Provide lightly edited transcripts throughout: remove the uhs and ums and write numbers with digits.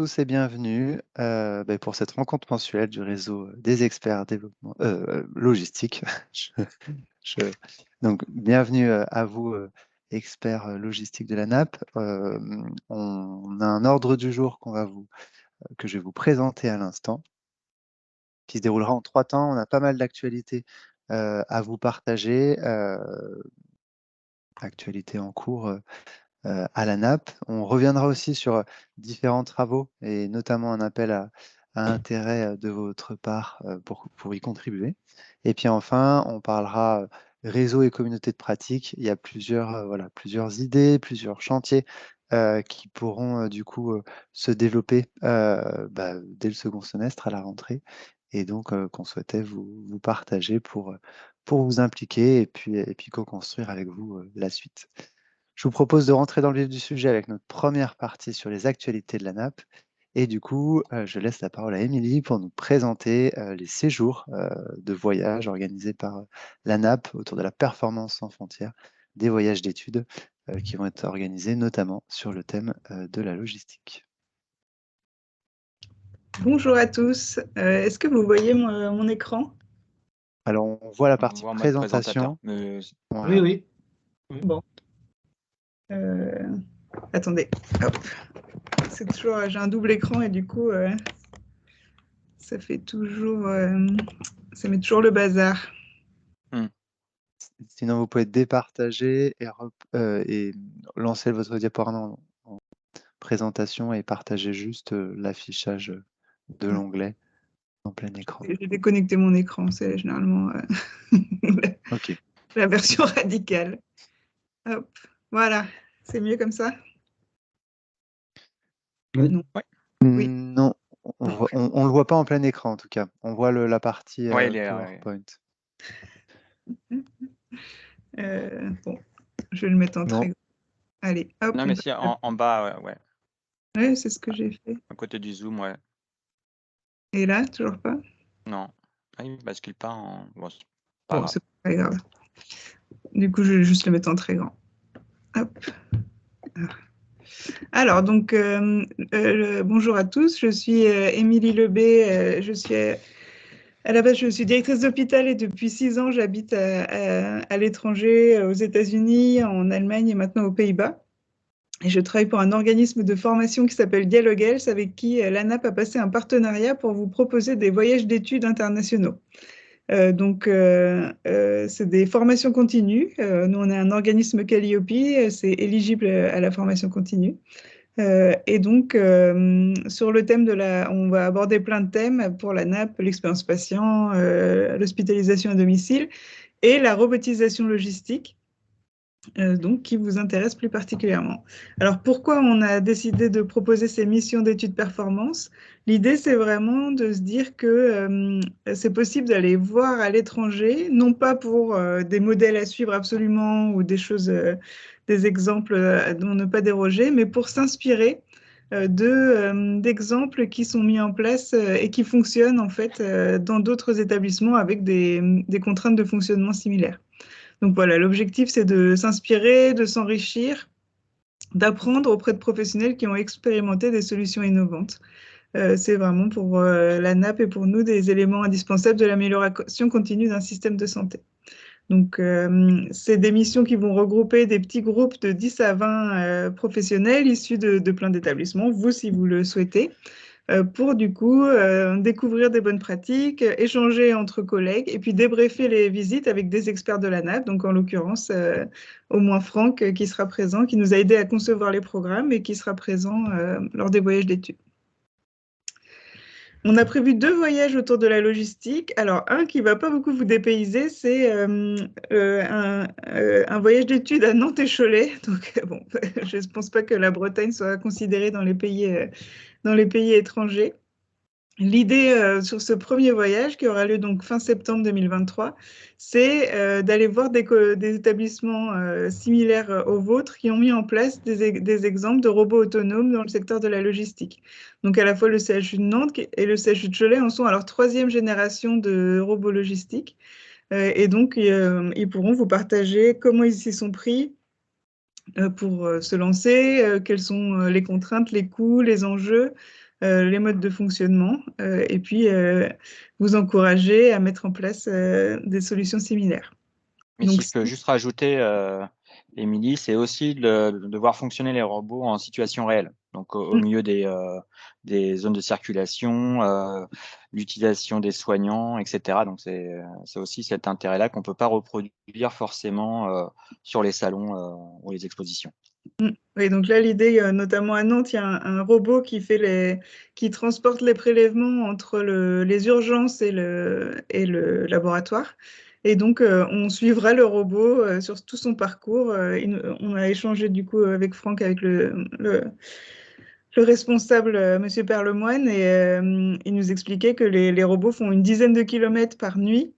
tous et bienvenue pour cette rencontre mensuelle du réseau des experts développement logistique. Je- Donc, bienvenue à vous, experts logistiques de la NAP. On a un ordre du jour que je vais vous présenter à l'instant, qui se déroulera en 3 temps. On a pas mal d'actualités à vous partager, actualités en cours à la NAP. On reviendra aussi sur différents travaux et notamment un appel à intérêt de votre part pour y contribuer. Et puis enfin, on parlera réseau et communauté de pratique. Il y a plusieurs idées, plusieurs chantiers qui pourront du coup se développer dès le second semestre à la rentrée et donc qu'on souhaitait vous partager pour vous impliquer et puis co-construire avec vous la suite. Je vous propose de rentrer dans le vif du sujet avec notre première partie sur les actualités de la NAP. Et du coup, je laisse la parole à Émilie pour nous présenter les séjours de voyage organisés par la NAP autour de la performance sans frontières, des voyages d'études qui vont être organisés notamment sur le thème de la logistique. Bonjour à tous. Est-ce que vous voyez mon écran? Alors, on voit la partie voit en mode présentation. présentateur. Oui. Bon. Attendez. Hop. C'est toujours, j'ai un double écran et du coup, ça fait toujours, ça met toujours le bazar. Sinon, vous pouvez départager et lancer votre diaporama en présentation et partager juste l'affichage de l'onglet en plein écran. J'ai déconnecté mon écran, c'est généralement Ok. la version radicale. Hop. Voilà, c'est mieux comme ça? Non. Ouais. Oui. Non, on le voit pas en plein écran en tout cas. On voit la partie PowerPoint. Bon, je vais le mettre en très grand. Allez, hop. Non, mais si, en bas, ouais. Ouais, c'est ce que j'ai fait. À côté du zoom, ouais. Et là, toujours pas? Non. Ah, il bascule pas en. Bon, c'est Bon, c'est pas grave. Du coup, je vais juste le mettre en très grand. Hop. Alors, donc, bonjour à tous. Je suis Émilie Lebé. À la base, je suis directrice d'hôpital et depuis 6 ans, j'habite à l'étranger, aux États-Unis, en Allemagne et maintenant aux Pays-Bas. Et je travaille pour un organisme de formation qui s'appelle Dialogue Health, avec qui l'ANAP a passé un partenariat pour vous proposer des voyages d'études internationaux. Donc, c'est des formations continues. Nous, on est un organisme Calliope, c'est éligible à la formation continue. Et donc, sur le thème on va aborder plein de thèmes pour la NAP, l'expérience patient, l'hospitalisation à domicile et la robotisation logistique. Donc, qui vous intéresse plus particulièrement. Alors, pourquoi on a décidé de proposer ces missions d'études performance? L'idée, c'est vraiment de se dire que c'est possible d'aller voir à l'étranger, non pas pour des modèles à suivre absolument ou des choses, des exemples dont ne pas déroger, mais pour s'inspirer d'exemples qui sont mis en place et qui fonctionnent en fait dans d'autres établissements avec des contraintes de fonctionnement similaires. Donc voilà, l'objectif, c'est de s'inspirer, de s'enrichir, d'apprendre auprès de professionnels qui ont expérimenté des solutions innovantes. C'est vraiment pour la NAP et pour nous des éléments indispensables de l'amélioration continue d'un système de santé. Donc, c'est des missions qui vont regrouper des petits groupes de 10 à 20 professionnels issus de plein d'établissements, vous si vous le souhaitez, pour du coup découvrir des bonnes pratiques, échanger entre collègues et puis débriefer les visites avec des experts de la NAP, donc en l'occurrence au moins Franck qui sera présent, qui nous a aidé à concevoir les programmes et qui sera présent lors des voyages d'études. On a prévu 2 voyages autour de la logistique. Alors, un qui ne va pas beaucoup vous dépayser, c'est un voyage d'études à Nantes et Cholet. Donc, bon, je ne pense pas que la Bretagne soit considérée dans les pays étrangers. L'idée sur ce premier voyage, qui aura lieu donc fin septembre 2023, c'est d'aller voir des établissements similaires aux vôtres qui ont mis en place des exemples de robots autonomes dans le secteur de la logistique. Donc à la fois le CHU de Nantes et le CHU de Cholet en sont à leur 3e génération de robots logistiques. Et donc ils pourront vous partager comment ils s'y sont pris pour se lancer, quelles sont les contraintes, les coûts, les enjeux, les modes de fonctionnement et puis vous encourager à mettre en place des solutions similaires. Mais Donc, si je peux juste rajouter, Émilie, c'est aussi de voir fonctionner les robots en situation réelle. Donc, au milieu des zones de circulation, l'utilisation des soignants, etc. Donc, c'est aussi cet intérêt-là qu'on ne peut pas reproduire forcément sur les salons ou les expositions. Oui, donc là, l'idée, notamment à Nantes, il y a un robot qui transporte les prélèvements entre les urgences et le laboratoire. Et donc, on suivra le robot sur tout son parcours. On a échangé du coup avec Franck, avec le responsable, Monsieur Perlemoine, et il nous expliquait que les robots font une dizaine de kilomètres par nuit.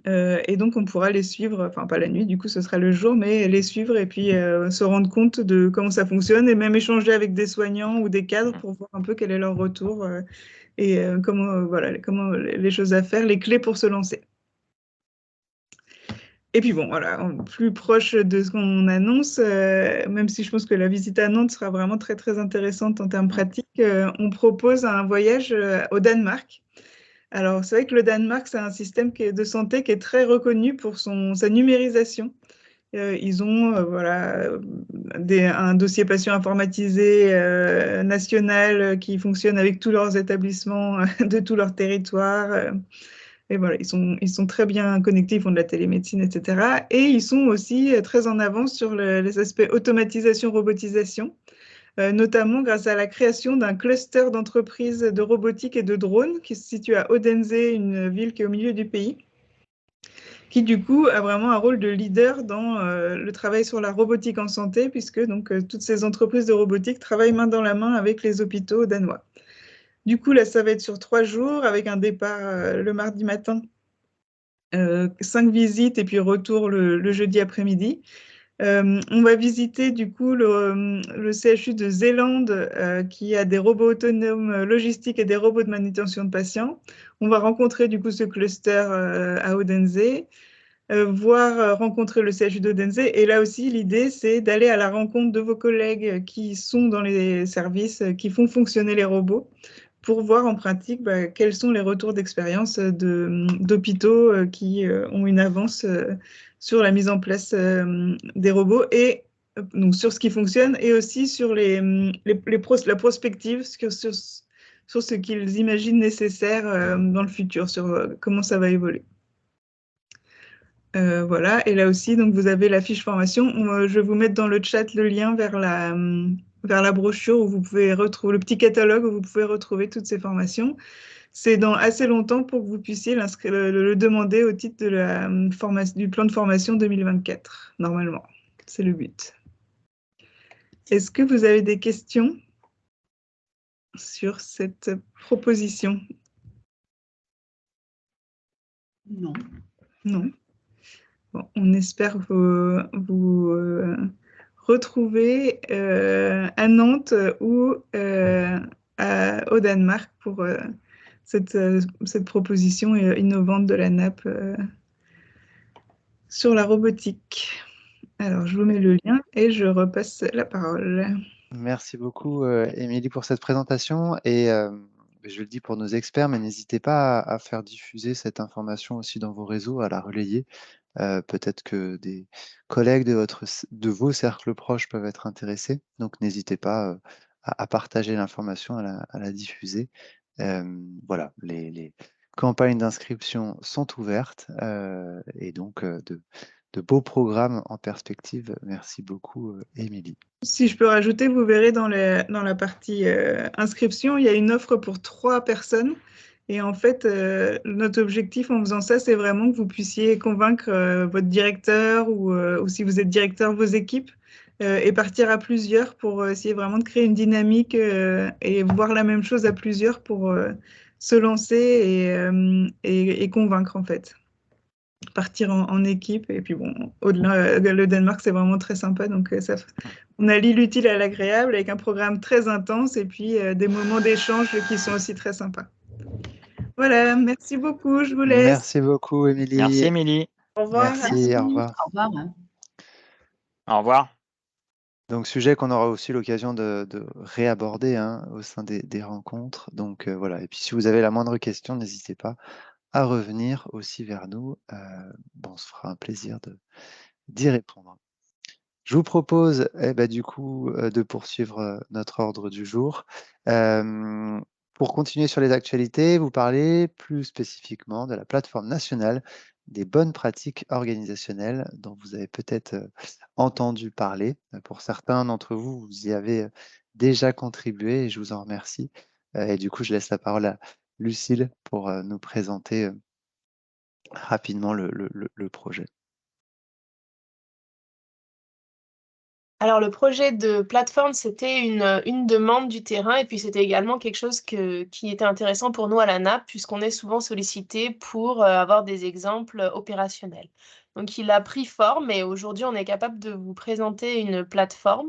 Et donc, on pourra les suivre, enfin pas la nuit, du coup, ce sera le jour, mais les suivre et puis se rendre compte de comment ça fonctionne et même échanger avec des soignants ou des cadres pour voir un peu quel est leur retour et voilà, comment les choses à faire, les clés pour se lancer. Et puis bon, voilà, plus proche de ce qu'on annonce, même si je pense que la visite à Nantes sera vraiment très, très intéressante en termes pratiques, on propose un voyage au Danemark. Alors, c'est vrai que le Danemark, c'est un système de santé qui est très reconnu pour sa numérisation. Ils ont voilà, un dossier patient informatisé national qui fonctionne avec tous leurs établissements de tout leur territoire. Et voilà, ils sont très bien connectés, ils font de la télémédecine, etc. Et ils sont aussi très en avance sur les aspects automatisation, robotisation. Notamment grâce à la création d'un cluster d'entreprises de robotique et de drones qui se situe à Odense, une ville qui est au milieu du pays, qui du coup a vraiment un rôle de leader dans le travail sur la robotique en santé, puisque donc, toutes ces entreprises de robotique travaillent main dans la main avec les hôpitaux danois. Du coup, là, ça va être sur 3 jours, avec un départ le mardi matin, 5 visites, et puis retour le jeudi après-midi. On va visiter du coup le CHU de Zélande qui a des robots autonomes logistiques et des robots de manutention de patients. On va rencontrer du coup ce cluster à Odense, rencontrer le CHU d'Odense. Et là aussi, l'idée, c'est d'aller à la rencontre de vos collègues qui sont dans les services, qui font fonctionner les robots, pour voir en pratique quels sont les retours d'expérience d'hôpitaux qui ont une avance sur la mise en place des robots et donc sur ce qui fonctionne et aussi sur la prospective, sur ce qu'ils imaginent nécessaire dans le futur, sur comment ça va évoluer. Voilà, et là aussi, donc vous avez la fiche formation. Je vais vous mettre dans le chat le lien vers la brochure où vous pouvez retrouver le petit catalogue où vous pouvez retrouver toutes ces formations. C'est dans assez longtemps pour que vous puissiez le demander au titre du plan de formation 2024, normalement. C'est le but. Est-ce que vous avez des questions sur cette proposition? Non. Non. Bon, on espère vous retrouver à Nantes ou au Danemark pour cette proposition innovante de la NAP sur la robotique. Alors, je vous mets le lien et je repasse la parole. Merci beaucoup, Émilie, pour cette présentation. Et je le dis pour nos experts, mais n'hésitez pas à faire diffuser cette information aussi dans vos réseaux, à la relayer. Peut-être que des collègues de vos cercles proches peuvent être intéressés. Donc, n'hésitez pas à partager l'information, à la diffuser. Voilà, les campagnes d'inscription sont ouvertes et donc de beaux programmes en perspective. Merci beaucoup, Émilie. Si je peux rajouter, vous verrez dans la partie inscription, il y a une offre pour 3 personnes. Et en fait, notre objectif en faisant ça, c'est vraiment que vous puissiez convaincre votre directeur ou si vous êtes directeur, vos équipes, et partir à plusieurs pour essayer vraiment de créer une dynamique et voir la même chose à plusieurs pour se lancer et convaincre en fait. Partir en équipe. Et puis bon, au-delà, le Danemark, c'est vraiment très sympa. Donc, on allie l'utile à l'agréable avec un programme très intense et puis des moments d'échange qui sont aussi très sympas. Voilà, merci beaucoup. Je vous laisse. Merci beaucoup, Émilie. Merci, Émilie. Au revoir. Merci, au revoir. Au revoir. Au revoir. Donc, sujet qu'on aura aussi l'occasion de réaborder hein, au sein des rencontres. Donc, voilà. Et puis, si vous avez la moindre question, n'hésitez pas à revenir aussi vers nous. Bon, on se fera un plaisir d'y répondre. Je vous propose du coup de poursuivre notre ordre du jour. Pour continuer sur les actualités, vous parlez plus spécifiquement de la plateforme nationale des bonnes pratiques organisationnelles dont vous avez peut-être entendu parler. Pour certains d'entre vous, vous y avez déjà contribué et je vous en remercie. Et du coup, je laisse la parole à Lucille pour nous présenter rapidement le projet. Alors, le projet de plateforme, c'était une demande du terrain et puis c'était également quelque chose qui était intéressant pour nous à la NAP puisqu'on est souvent sollicité pour avoir des exemples opérationnels. Donc, il a pris forme et aujourd'hui, on est capable de vous présenter une plateforme.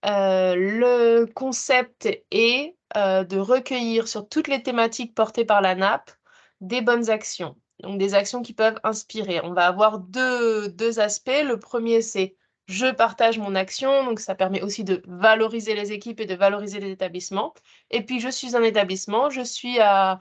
Le concept est de recueillir sur toutes les thématiques portées par la NAP des bonnes actions, donc des actions qui peuvent inspirer. On va avoir deux aspects. Le premier, c'est je partage mon action, donc ça permet aussi de valoriser les équipes et de valoriser les établissements. Et puis, je suis un établissement, je suis à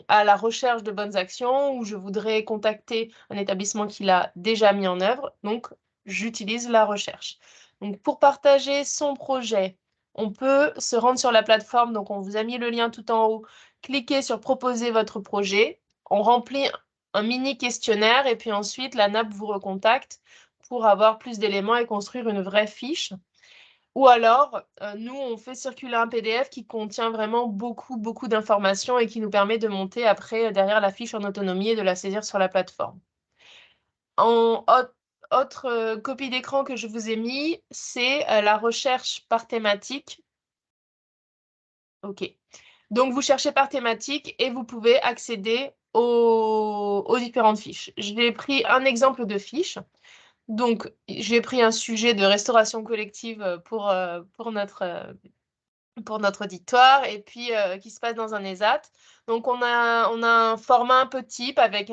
la recherche de bonnes actions ou je voudrais contacter un établissement qui l'a déjà mis en œuvre, donc j'utilise la recherche. Donc, pour partager son projet, on peut se rendre sur la plateforme. Donc, on vous a mis le lien tout en haut. Cliquez sur proposer votre projet. On remplit un mini questionnaire et puis ensuite, la NAP vous recontacte pour avoir plus d'éléments et construire une vraie fiche. Ou alors, nous, on fait circuler un PDF qui contient vraiment beaucoup, beaucoup d'informations et qui nous permet de monter après derrière la fiche en autonomie et de la saisir sur la plateforme. En autre copie d'écran que je vous ai mis, c'est la recherche par thématique. OK. Donc, vous cherchez par thématique et vous pouvez accéder aux différentes fiches. J'ai pris un exemple de fiche. Donc, j'ai pris un sujet de restauration collective pour notre auditoire et puis qui se passe dans un ESAT. Donc, on a un format un peu type avec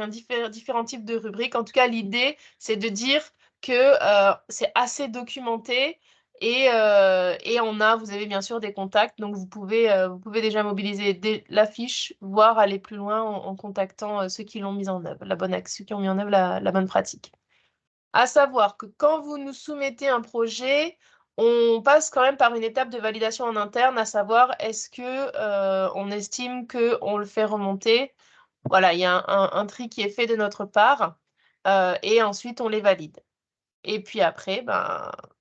différents types de rubriques. En tout cas, l'idée, c'est de dire que c'est assez documenté et vous avez bien sûr des contacts. Donc, vous pouvez déjà mobiliser la fiche, voire aller plus loin en contactant ceux qui l'ont mise en œuvre, ceux qui ont mis en œuvre la bonne pratique. À savoir que quand vous nous soumettez un projet, on passe quand même par une étape de validation en interne, à savoir est-ce que on estime qu'on le fait remonter. Voilà, il y a un tri qui est fait de notre part et ensuite on les valide. Et puis après,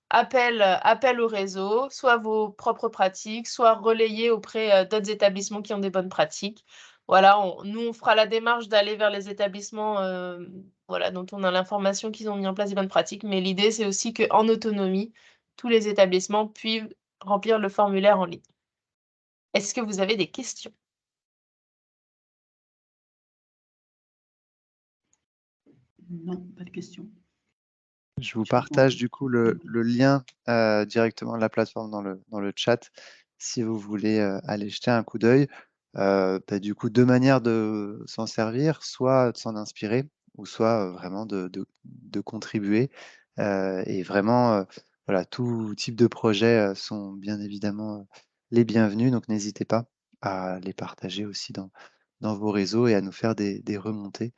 appel au réseau, soit vos propres pratiques, soit relayées auprès d'autres établissements qui ont des bonnes pratiques. Voilà, nous, on fera la démarche d'aller vers les établissements voilà, dont on a l'information qu'ils ont mis en place des bonnes pratiques. Mais l'idée, c'est aussi qu'en autonomie, tous les établissements puissent remplir le formulaire en ligne. Est-ce que vous avez des questions? Non, pas de questions. Je vous partage du coup le lien directement de la plateforme dans le chat si vous voulez aller jeter un coup d'œil. Du coup, deux manières de s'en servir, soit de s'en inspirer ou soit vraiment de contribuer. Et vraiment, voilà, tout type de projets sont bien évidemment les bienvenus. Donc, n'hésitez pas à les partager aussi dans vos réseaux et à nous faire des remontées.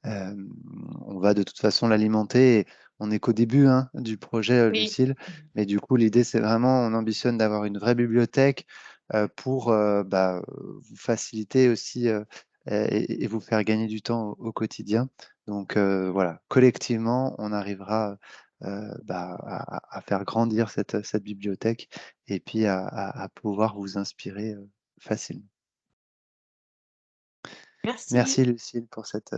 On va de toute façon l'alimenter. Et on n'est qu'au début hein, du projet, Oui. Lucille. Mais du coup, l'idée, c'est vraiment, on ambitionne d'avoir une vraie bibliothèque pour vous faciliter aussi et vous faire gagner du temps au quotidien. Donc voilà, collectivement, on arrivera à faire grandir cette bibliothèque et puis à pouvoir vous inspirer facilement. Merci. Merci Lucille pour cette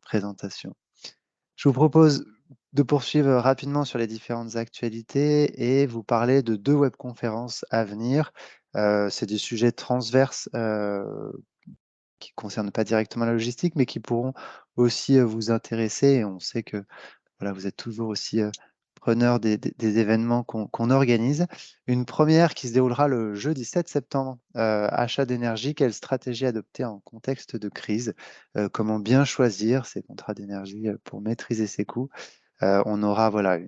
présentation. Je vous propose de poursuivre rapidement sur les différentes actualités et vous parler de deux webconférences à venir. C'est des sujets transverses qui ne concernent pas directement la logistique, mais qui pourront aussi vous intéresser. Et on sait que voilà, vous êtes toujours aussi preneur des événements qu'on organise. Une première qui se déroulera le jeudi 7 septembre. Achat d'énergie, quelle stratégie adopter en contexte de crise? Comment bien choisir ses contrats d'énergie pour maîtriser ses coûts? On aura voilà,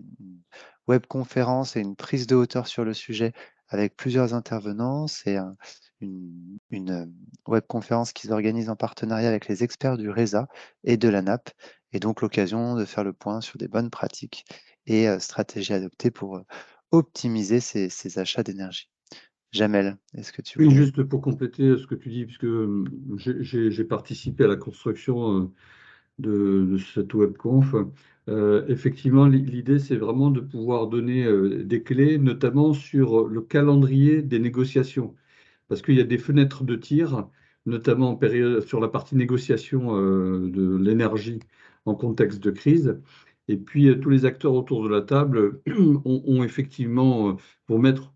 webconférence et une prise de hauteur sur le sujet avec plusieurs intervenants. C'est une webconférence qu'ils organisent en partenariat avec les experts du RESA et de la NAP, et donc l'occasion de faire le point sur des bonnes pratiques et stratégies adoptées pour optimiser ces achats d'énergie. Jamel, est-ce que tu Oui, voulais... juste pour compléter ce que tu dis, puisque j'ai participé à la construction de cette webconf. Effectivement, l'idée, c'est vraiment de pouvoir donner des clés, notamment sur le calendrier des négociations, parce qu'il y a des fenêtres de tir, notamment en période, sur la partie négociation de l'énergie en contexte de crise. Et puis, tous les acteurs autour de la table ont effectivement, pour mettre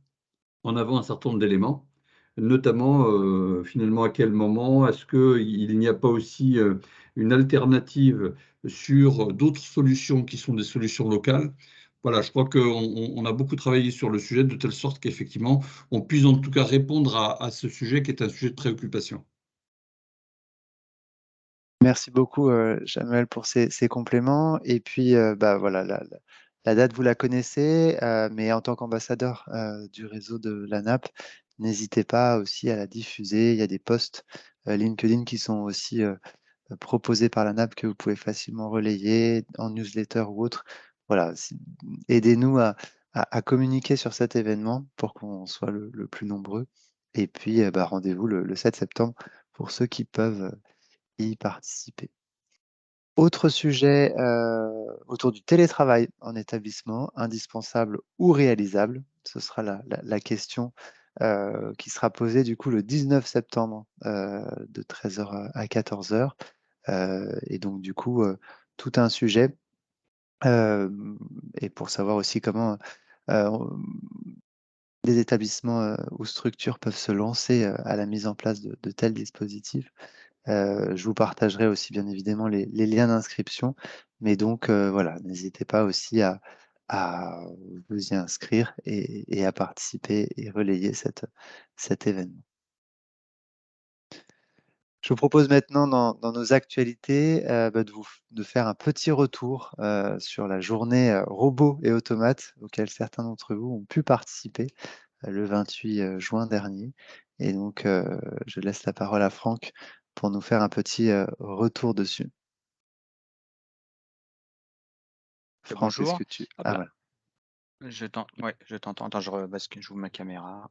en avant un certain nombre d'éléments, notamment finalement à quel moment est-ce qu'il n'y a pas aussi une alternative sur d'autres solutions qui sont des solutions locales. Voilà, je crois qu'on a beaucoup travaillé sur le sujet de telle sorte qu'effectivement, on puisse en tout cas répondre à ce sujet qui est un sujet de préoccupation. Merci beaucoup, Jamel, pour ces compléments. Et puis, bah, voilà, la date, vous la connaissez, mais en tant qu'ambassadeur du réseau de la NAP, n'hésitez pas aussi à la diffuser. Il y a des posts LinkedIn qui sont aussi proposés par la NAP que vous pouvez facilement relayer en newsletter ou autre. Voilà, aidez-nous à communiquer sur cet événement pour qu'on soit le plus nombreux. Et puis, bah, rendez-vous le 7 septembre pour ceux qui peuvent y participer. Autre sujet autour du télétravail en établissement, indispensable ou réalisable. Ce sera la question qui sera posée du coup le 19 septembre de 13h à 14h. Et donc du coup, tout un sujet. Et pour savoir aussi comment des établissements ou structures peuvent se lancer à la mise en place de tels dispositifs. Je vous partagerai aussi bien évidemment les liens d'inscription, mais donc voilà, n'hésitez pas aussi à vous y inscrire et à participer et relayer cet événement. Je vous propose maintenant dans nos actualités bah, de faire un petit retour sur la journée robots et automates auquel certains d'entre vous ont pu participer le 28 juin dernier. Et donc, je laisse la parole à Franck pour nous faire un petit retour dessus. Franck, est-ce Bonjour. que tu... Hop Ah là. voilà. Je t'entends. Attends, j'ouvre ma caméra.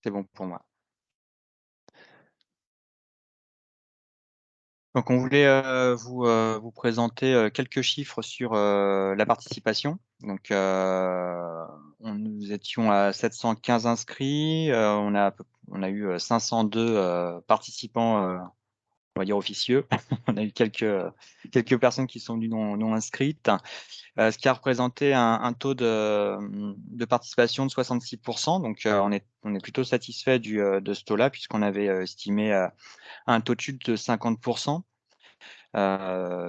C'est bon pour moi. Donc, on voulait vous présenter quelques chiffres sur la participation. Donc, nous étions à 715 inscrits. On a eu 502 participants, on va dire officieux. On a eu quelques personnes qui sont venues non inscrites, ce qui a représenté un taux de participation de 66%. Donc, on est plutôt satisfait de ce taux-là, puisqu'on avait estimé un taux de chute de 50%.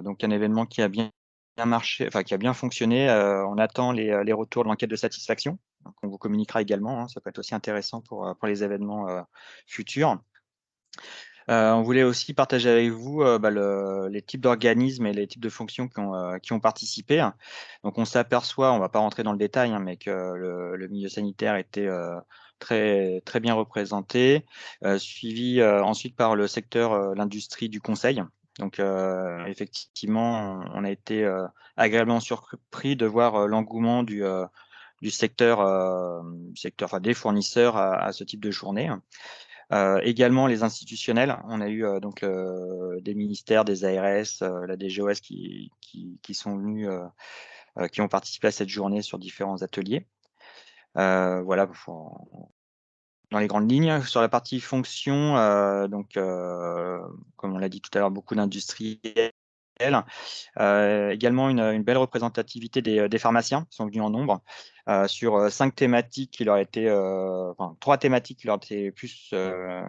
Donc, un événement qui a bien marché, enfin qui a bien fonctionné. On attend les retours de l'enquête de satisfaction. Donc, on vous communiquera également. Ça peut être aussi intéressant pour les événements futurs. On voulait aussi partager avec vous les types d'organismes et les types de fonctions qui ont participé. Donc, on s'aperçoit, on ne va pas rentrer dans le détail, mais que le milieu sanitaire était très, très bien représenté, suivi ensuite par le secteur, l'industrie du conseil. Donc, effectivement, on a été agréablement surpris de voir l'engouement du secteur, enfin, des fournisseurs à ce type de journée. Également les institutionnels, on a eu donc des ministères, des ARS, la DGOS qui sont venus, qui ont participé à cette journée sur différents ateliers. Voilà, dans les grandes lignes. Sur la partie fonction, donc comme on l'a dit tout à l'heure, beaucoup d'industriels. Également une belle représentativité des pharmaciens qui sont venus en nombre sur 5 thématiques qui leur étaient, enfin 3 thématiques qui leur étaient plus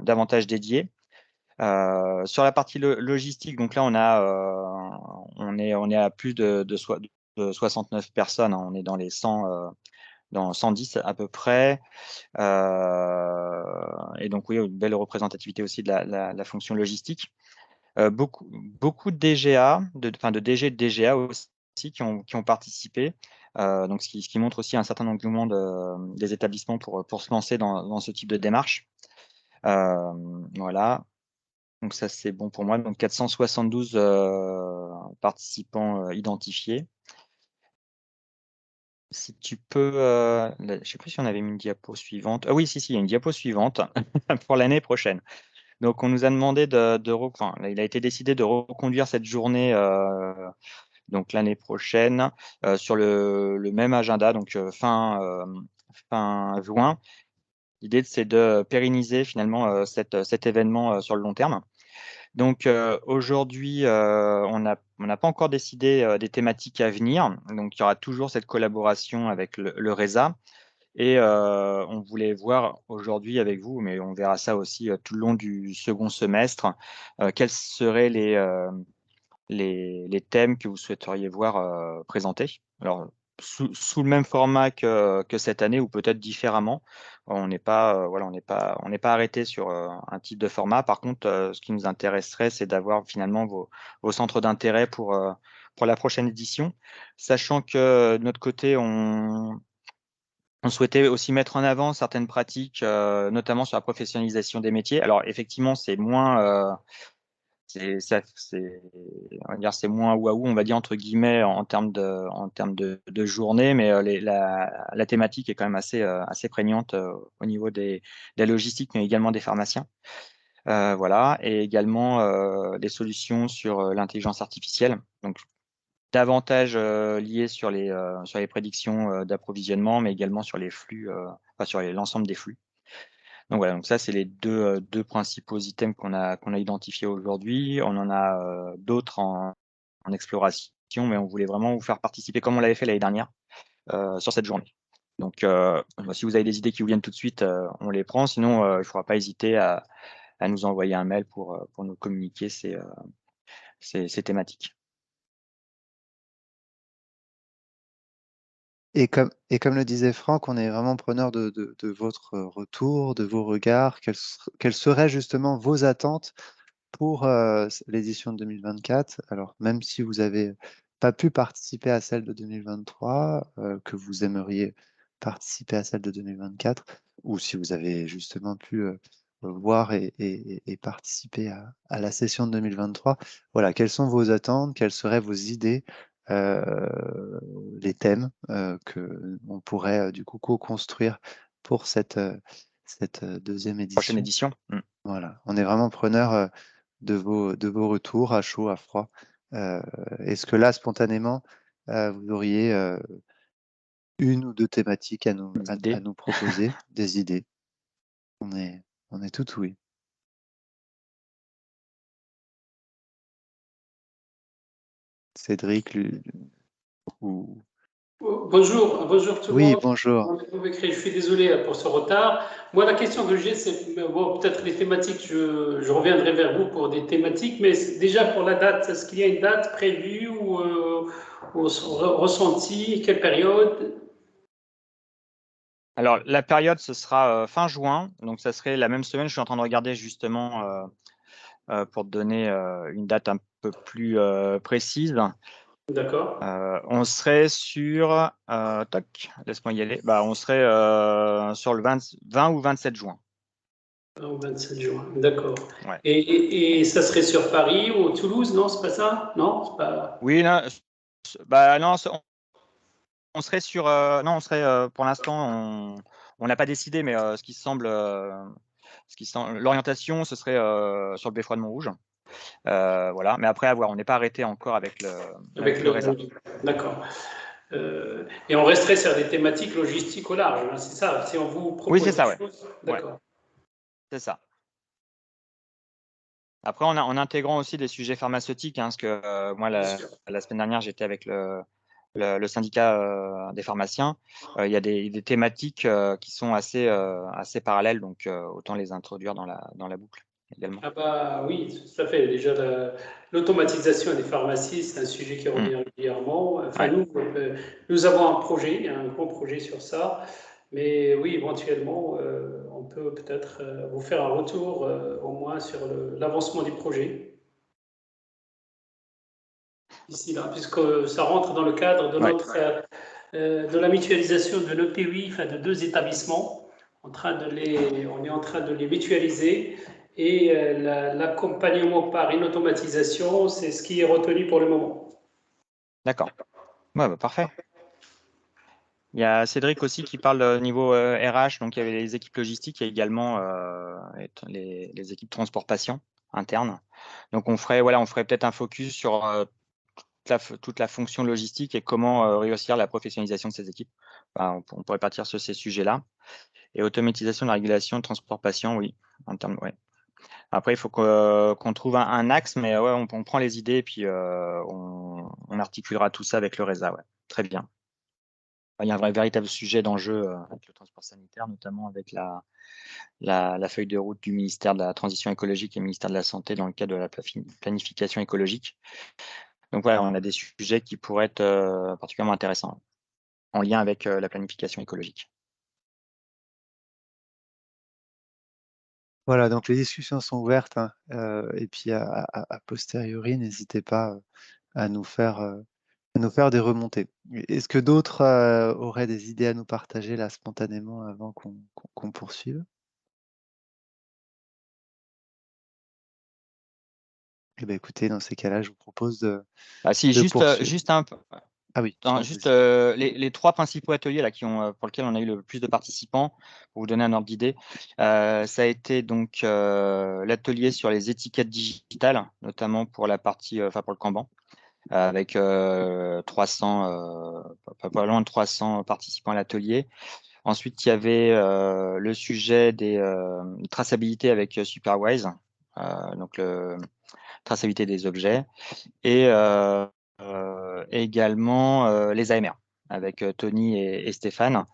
davantage dédiées. Sur la partie logistique, donc là on est à plus de 69 personnes, hein, on est dans les 100, dans 110 à peu près. Et donc oui, une belle représentativité aussi de la fonction logistique. Beaucoup de DGA, de DG et de DGA aussi, qui ont participé. Donc, ce qui montre aussi un certain engouement des établissements pour se lancer dans ce type de démarche. Voilà. Donc ça, c'est bon pour moi. Donc 472 participants identifiés. Si tu peux, je ne sais plus si on avait mis une diapo suivante. Ah oui, si, il y a une diapo suivante pour l'année prochaine. Donc on nous a demandé enfin, il a été décidé de reconduire cette journée donc l'année prochaine sur le même agenda, donc fin juin. L'idée, c'est de pérenniser finalement cet événement sur le long terme. Donc aujourd'hui, on n'a pas encore décidé des thématiques à venir. Donc il y aura toujours cette collaboration avec le RESA. Et on voulait voir aujourd'hui avec vous, mais on verra ça aussi tout le long du second semestre, quels seraient les thèmes que vous souhaiteriez voir présentés. Alors, sous le même format que cette année ou peut-être différemment. On n'est pas, voilà, on n'est pas arrêté sur un type de format. Par contre, ce qui nous intéresserait, c'est d'avoir finalement vos centres d'intérêt pour la prochaine édition, sachant que de notre côté, on souhaitait aussi mettre en avant certaines pratiques, notamment sur la professionnalisation des métiers. Alors effectivement, c'est moins on va dire c'est moins waouh, on va dire entre guillemets en termes de journée, mais la thématique est quand même assez prégnante au niveau de la logistique, mais également des pharmaciens. Voilà, et également des solutions sur l'intelligence artificielle. Donc davantage liées sur les prédictions d'approvisionnement, mais également sur les flux, enfin sur l'ensemble des flux. Donc voilà, donc ça c'est les deux principaux items qu'on a identifiés aujourd'hui. On en a d'autres en exploration, mais on voulait vraiment vous faire participer comme on l'avait fait l'année dernière sur cette journée. Donc si vous avez des idées qui vous viennent tout de suite, on les prend. Sinon, il ne faudra pas hésiter à nous envoyer un mail pour nous communiquer ces thématiques. Et comme le disait Franck, on est vraiment preneur de votre retour, de vos regards. Quelles seraient justement vos attentes pour l'édition de 2024? Alors, même si vous n'avez pas pu participer à celle de 2023, que vous aimeriez participer à celle de 2024, ou si vous avez justement pu voir et participer à la session de 2023, voilà, quelles sont vos attentes, quelles seraient vos idées, les thèmes que on pourrait du coup co-construire pour cette deuxième Prochaine édition. édition. Voilà, on est vraiment preneur de vos retours à chaud, à froid. Est-ce que là, spontanément, vous auriez une ou deux thématiques à nous proposer, des idées? On est tout oui. Cédric ou... Bonjour tout le Oui, monde. bonjour. Je suis désolé pour ce retard. Moi, la question que j'ai, c'est bon, peut-être les thématiques, je reviendrai vers vous pour des thématiques, mais déjà pour la date, est-ce qu'il y a une date prévue ou ressentie? Quelle période? Alors, la période, ce sera fin juin, donc ça serait la même semaine. Je suis en train de regarder justement pour te donner une date un peu plus précise. D'accord. On serait sur, laisse-moi y aller, on serait sur le 20 ou 27 juin. Au 27 juin, d'accord. Ouais. Et ça serait sur Paris ou Toulouse, non? C'est pas ça? Non, c'est pas... Oui, non, non, on serait sur, non, on serait pour l'instant, on n'a pas décidé, mais ce qui semble, l'orientation, ce serait sur le Beffroi de Montrouge. Voilà, mais après, à voir, on n'est pas arrêté encore avec le RESA. D'accord. Et on resterait sur des thématiques logistiques au large, hein, c'est ça? Si on vous propose Oui, c'est ça, des ouais. choses, d'accord. Ouais, c'est ça. Après, en intégrant aussi des sujets pharmaceutiques, hein, parce que moi, la semaine dernière, j'étais avec le syndicat des pharmaciens. Il y a des thématiques qui sont assez parallèles, donc autant les introduire dans la boucle également. Ah bah oui, tout à fait. Déjà, l'automatisation des pharmacies, c'est un sujet qui revient régulièrement. Enfin, Ouais. nous avons un projet, un gros projet sur ça. Mais oui, éventuellement, on peut peut-être vous faire un retour au moins sur l'avancement du projet. d'ici là, puisque ça rentre dans le cadre de de la mutualisation de l'EPUI, enfin de 2 établissements. On est en train de les mutualiser et l'accompagnement par une automatisation, c'est ce qui est retenu pour le moment. D'accord. Ouais, bah, parfait. Il y a Cédric aussi qui parle niveau RH, donc il y avait les équipes logistiques et également les équipes transport patient internes. Donc on ferait peut-être un focus sur toute la fonction logistique et comment réussir la professionnalisation de ces équipes. Enfin, on pourrait partir sur ces sujets-là. Et automatisation de la régulation de transport patient, oui. En termes, ouais. Après, il faut qu'on trouve un axe, mais ouais, on prend les idées et puis on articulera tout ça avec le RESA. Ouais. Très bien. Il y a un véritable sujet d'enjeu avec le transport sanitaire, notamment avec la feuille de route du ministère de la Transition écologique et du ministère de la Santé dans le cadre de la planification écologique. Donc voilà, on a des sujets qui pourraient être particulièrement intéressants en lien avec la planification écologique. Voilà, donc les discussions sont ouvertes, hein, et puis à posteriori, n'hésitez pas à nous faire des remontées. Est-ce que d'autres auraient des idées à nous partager là spontanément avant qu'on poursuive? Eh bien, écoutez, dans ces cas-là, je vous propose de poursuivre. Juste un peu. Ah oui, Non, juste les 3 principaux ateliers là, pour lesquels on a eu le plus de participants, pour vous donner un ordre d'idée, ça a été donc l'atelier sur les étiquettes digitales, notamment pour la partie, pour le Kanban, avec 300, pas loin de 300 participants à l'atelier. Ensuite, il y avait le sujet des traçabilités avec Superwise, donc traçabilité des objets, et également les AMR avec Tony et Stéphane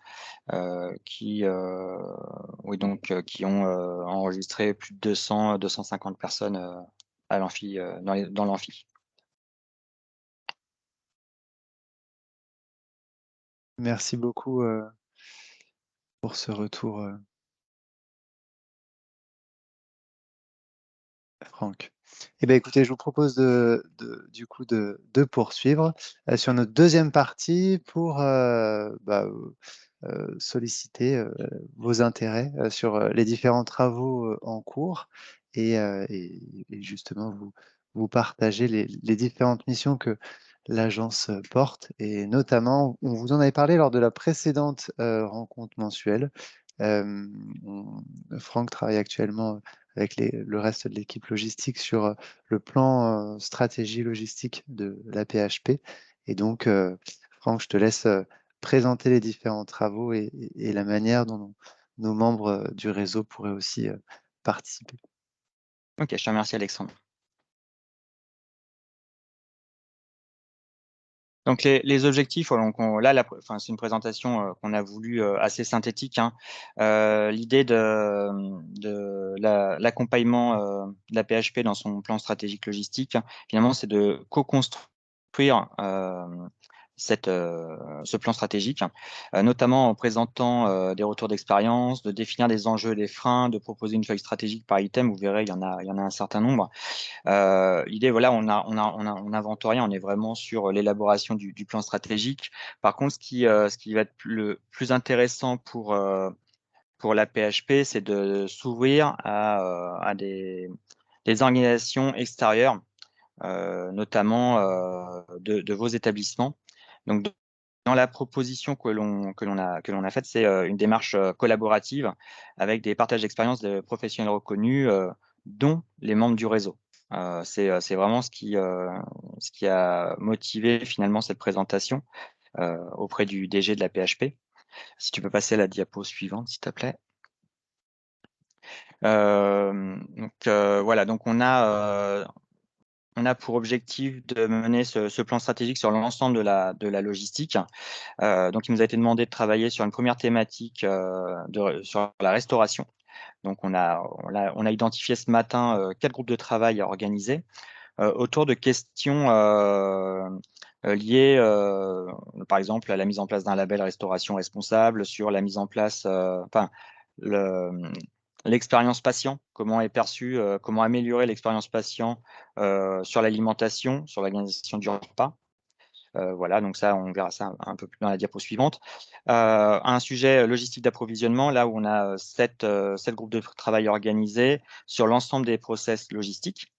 qui ont enregistré plus de 250 personnes à l'amphi, dans l'amphi. Merci beaucoup pour ce retour, Franck. Eh bien, écoutez, je vous propose du coup de poursuivre sur notre deuxième partie pour solliciter vos intérêts sur les différents travaux en cours et justement vous partager les différentes missions que l'agence porte. Et notamment, on vous en avait parlé lors de la précédente rencontre mensuelle. Franck travaille actuellement avec le reste de l'équipe logistique sur le plan stratégie logistique de la PHP. Et donc, Franck, je te laisse présenter les différents travaux et la manière dont nos membres du réseau pourraient aussi participer. Ok, je te remercie Alexandre. Donc les objectifs, donc c'est une présentation qu'on a voulu assez synthétique, hein. L'idée de l'accompagnement de la PHP dans son plan stratégique logistique, finalement, c'est de co-construire ce plan stratégique, notamment en présentant des retours d'expérience, de définir des enjeux et des freins, de proposer une feuille stratégique par item. Vous verrez, il y en a un certain nombre. L'idée, voilà, on n'invente rien, on est vraiment sur l'élaboration du plan stratégique. Par contre, ce qui va être le plus intéressant pour la PHP, c'est de s'ouvrir à des organisations extérieures, notamment de vos établissements. Donc, dans la proposition que l'on a faite, c'est une démarche collaborative avec des partages d'expériences de professionnels reconnus, dont les membres du réseau. C'est vraiment ce qui a motivé finalement cette présentation auprès du DG de la PHP. Si tu peux passer à la diapo suivante, s'il te plaît. Voilà, donc on a pour objectif de mener ce plan stratégique sur l'ensemble de la logistique. Donc, il nous a été demandé de travailler sur une première thématique sur la restauration. Donc, on a identifié ce matin 4 groupes de travail à organiser autour de questions liées, par exemple, à la mise en place d'un label restauration responsable, sur la mise en place, l'expérience patient, comment est perçue, comment améliorer l'expérience patient sur l'alimentation, sur l'organisation du repas. Voilà, donc ça, on verra ça un peu plus dans la diapo suivante. Un sujet logistique d'approvisionnement, là où on a 7 groupes de travail organisés sur l'ensemble des process logistiques.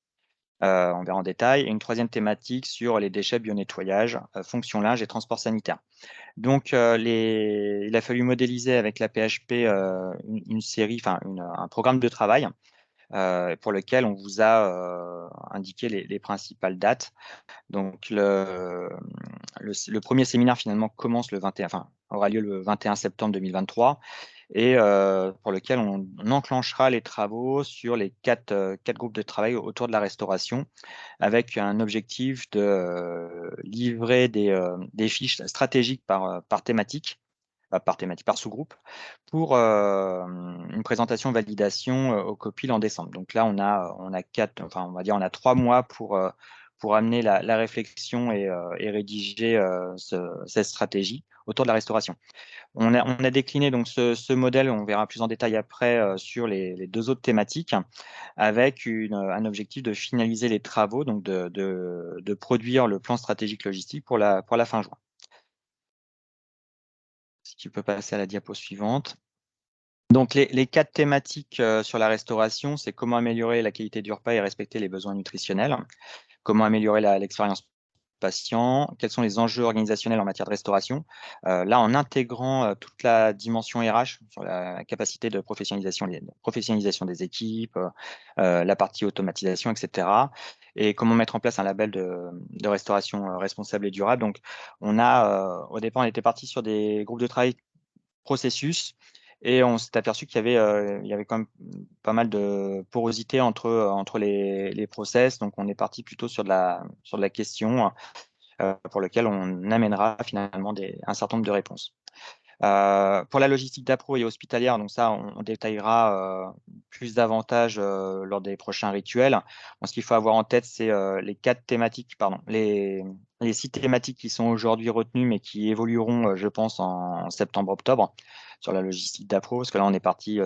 On verra en détail. Et une troisième thématique sur les déchets, bio-nettoyage, fonction linge et transport sanitaire. Donc, il a fallu modéliser avec la PHP une série, enfin un programme de travail pour lequel on vous a indiqué les principales dates. Donc, le premier séminaire finalement commence le 21, enfin, aura lieu le 21 septembre 2023 et pour lequel on enclenchera les travaux sur les quatre groupes de travail autour de la restauration avec un objectif de livrer des fiches stratégiques par thématique, par sous-groupe, pour une présentation validation aux COPIL en décembre. Donc là, on a 3 mois pour amener la réflexion et rédiger cette stratégie autour de la restauration. On a décliné donc ce modèle, on verra plus en détail après, sur les 2 autres thématiques, avec un objectif de finaliser les travaux, donc de produire le plan stratégique logistique pour la fin juin. Si tu peux passer à la diapo suivante. Donc les 4 thématiques sur la restauration, c'est comment améliorer la qualité du repas et respecter les besoins nutritionnels, comment améliorer l'expérience patient, quels sont les enjeux organisationnels en matière de restauration. Là, en intégrant toute la dimension RH sur la capacité de professionnalisation des équipes, la partie automatisation, etc. Et comment mettre en place un label de restauration responsable et durable. Donc, au départ, on était parti sur des groupes de travail processus. Et on s'est aperçu qu'il y avait quand même pas mal de porosité entre les process. Donc, on est parti plutôt sur de la question pour lequel on amènera finalement un certain nombre de réponses. Pour la logistique d'appro et hospitalière, donc ça, on détaillera plus davantage lors des prochains rituels. Ce qu'il faut avoir en tête, c'est les 4 thématiques, les 6 thématiques qui sont aujourd'hui retenues, mais qui évolueront, je pense, en septembre-octobre sur la logistique d'appro, parce que là, on est parti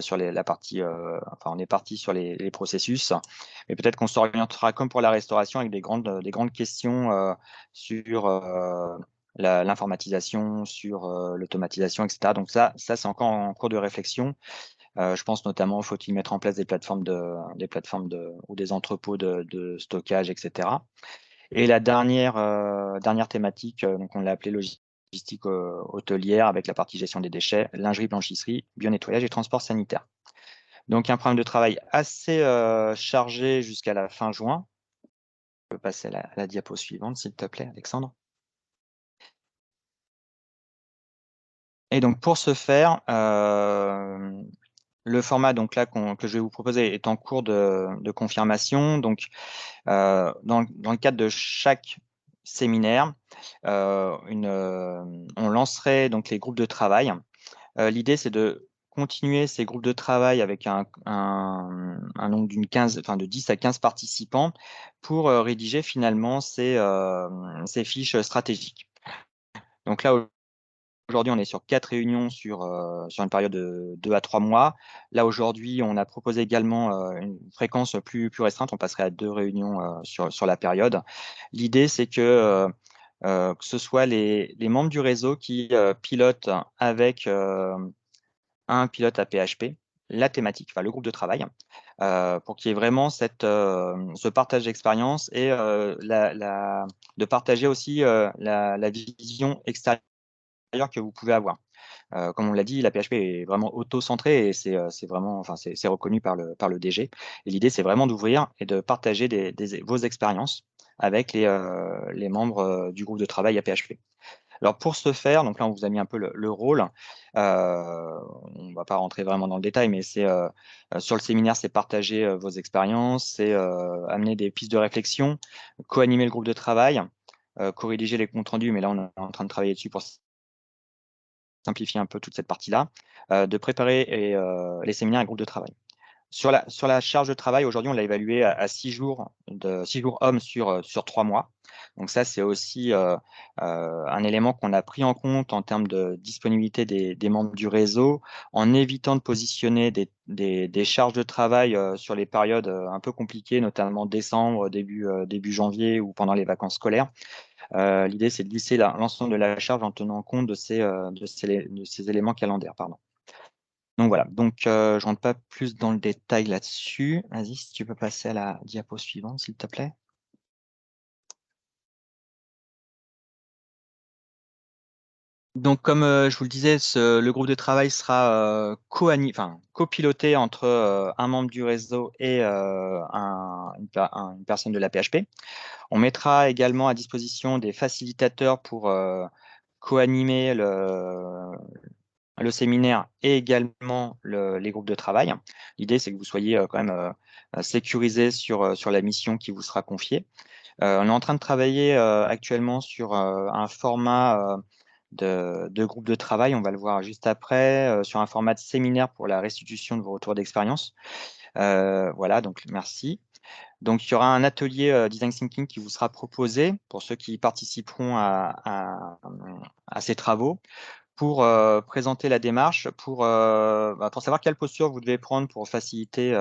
sur les processus. Mais peut-être qu'on s'orientera comme pour la restauration avec des grandes questions sur l'informatisation, sur l'automatisation, etc. Donc ça c'est encore en cours de réflexion. Je pense notamment, faut-il mettre en place des plateformes ou des entrepôts de stockage, etc. Et la dernière thématique, donc on l'a appelée logistique hôtelière avec la partie gestion des déchets, lingerie, blanchisserie, bio-nettoyage et transport sanitaire. Donc un programme de travail assez chargé jusqu'à la fin juin. Je peux passer à la diapo suivante, s'il te plaît, Alexandre. Et donc pour ce faire, le format donc là que je vais vous proposer est en cours de confirmation. Donc dans le cadre de chaque séminaire, on lancerait donc les groupes de travail. L'idée c'est de continuer ces groupes de travail avec un nombre de 10 à 15 participants pour rédiger finalement ces fiches stratégiques. Donc là, aujourd'hui, on est sur 4 réunions sur une période de 2 à 3 mois. Là, aujourd'hui, on a proposé également une fréquence plus restreinte. On passerait à 2 réunions sur la période. L'idée, c'est que ce soit les membres du réseau qui pilotent avec un pilote à PHP la thématique, enfin le groupe de travail, pour qu'il y ait vraiment ce partage d'expérience et de partager aussi la vision extérieure que vous pouvez avoir. Comme on l'a dit, la PHP est vraiment auto-centrée et c'est reconnu par le DG. Et l'idée, c'est vraiment d'ouvrir et de partager vos expériences avec les membres du groupe de travail à PHP. Alors pour ce faire, donc là on vous a mis un peu le rôle. On ne va pas rentrer vraiment dans le détail, mais c'est sur le séminaire, c'est partager vos expériences, c'est amener des pistes de réflexion, co-animer le groupe de travail, co-rédiger les comptes rendus, mais là on est en train de travailler dessus pour simplifier un peu toute cette partie-là, de préparer les séminaires et groupes de travail. Sur la charge de travail, aujourd'hui, on l'a évalué à 6 jours, 6 jours hommes sur 3 mois. Donc ça, c'est aussi un élément qu'on a pris en compte en termes de disponibilité des membres du réseau, en évitant de positionner des charges de travail sur les périodes un peu compliquées, notamment décembre, début janvier ou pendant les vacances scolaires. L'idée, c'est de lisser l'ensemble de la charge en tenant compte de ces éléments calendaires. Pardon. Donc voilà, donc je ne rentre pas plus dans le détail là-dessus. Vas-y, si tu peux passer à la diapo suivante, s'il te plaît. Donc, comme je vous le disais, le groupe de travail sera copiloté entre un membre du réseau et une personne de la PHP. On mettra également à disposition des facilitateurs pour co-animer le séminaire et également les groupes de travail. L'idée, c'est que vous soyez quand même sécurisé sur la mission qui vous sera confiée. On est en train de travailler actuellement sur un format de groupe de travail, on va le voir juste après, sur un format de séminaire pour la restitution de vos retours d'expérience. Voilà, donc merci. Donc, il y aura un atelier Design Thinking qui vous sera proposé pour ceux qui participeront à ces travaux, pour présenter la démarche, pour savoir quelle posture vous devez prendre pour faciliter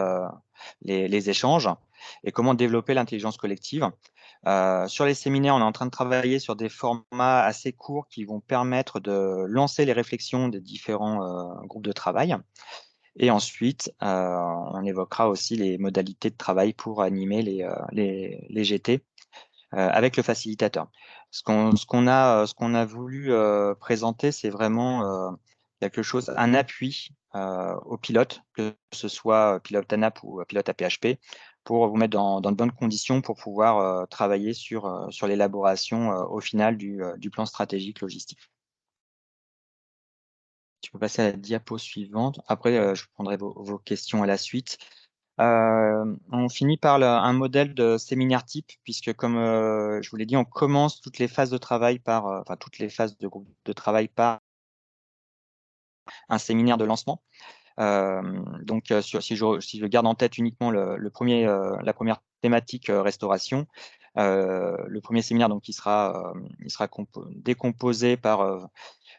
les échanges et comment développer l'intelligence collective. Sur les séminaires, on est en train de travailler sur des formats assez courts qui vont permettre de lancer les réflexions des différents groupes de travail. Et ensuite, on évoquera aussi les modalités de travail pour animer les GT avec le facilitateur. Ce qu'on a voulu présenter, c'est vraiment quelque chose, un appui aux pilotes, que ce soit pilote ANAP ou pilote à PHP, pour vous mettre dans de bonnes conditions pour pouvoir travailler sur l'élaboration au final du plan stratégique logistique. Tu peux passer à la diapo suivante. Après, je prendrai vos questions à la suite. On finit par un modèle de séminaire type, puisque comme je vous l'ai dit, on commence toutes les phases de travail toutes les phases de groupe de travail par un séminaire de lancement. Donc, si je garde en tête uniquement la première thématique restauration, le premier séminaire, donc, il sera décomposé par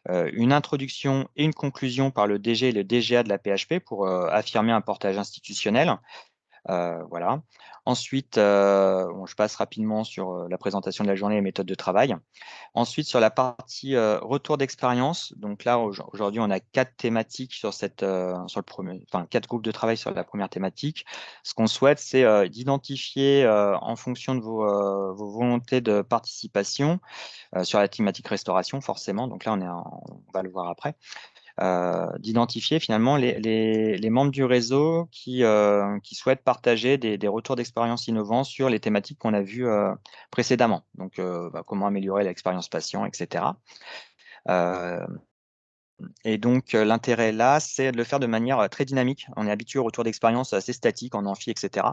une introduction et une conclusion par le DG et le DGA de la PHP pour affirmer un portage institutionnel. Voilà. Ensuite, je passe rapidement sur la présentation de la journée et méthodes de travail. Ensuite, sur la partie retour d'expérience, donc là, aujourd'hui, on a 4 thématiques sur le premier, 4 groupes de travail sur la première thématique. Ce qu'on souhaite, c'est d'identifier en fonction de vos volontés de participation sur la thématique restauration, forcément. Donc là, on va le voir après. D'identifier finalement les membres du réseau qui souhaitent partager des retours d'expérience innovants sur les thématiques qu'on a vues précédemment. Donc, comment améliorer l'expérience patient, etc. Et donc, l'intérêt là, c'est de le faire de manière très dynamique. On est habitué au retour d'expérience assez statique, en amphi, etc.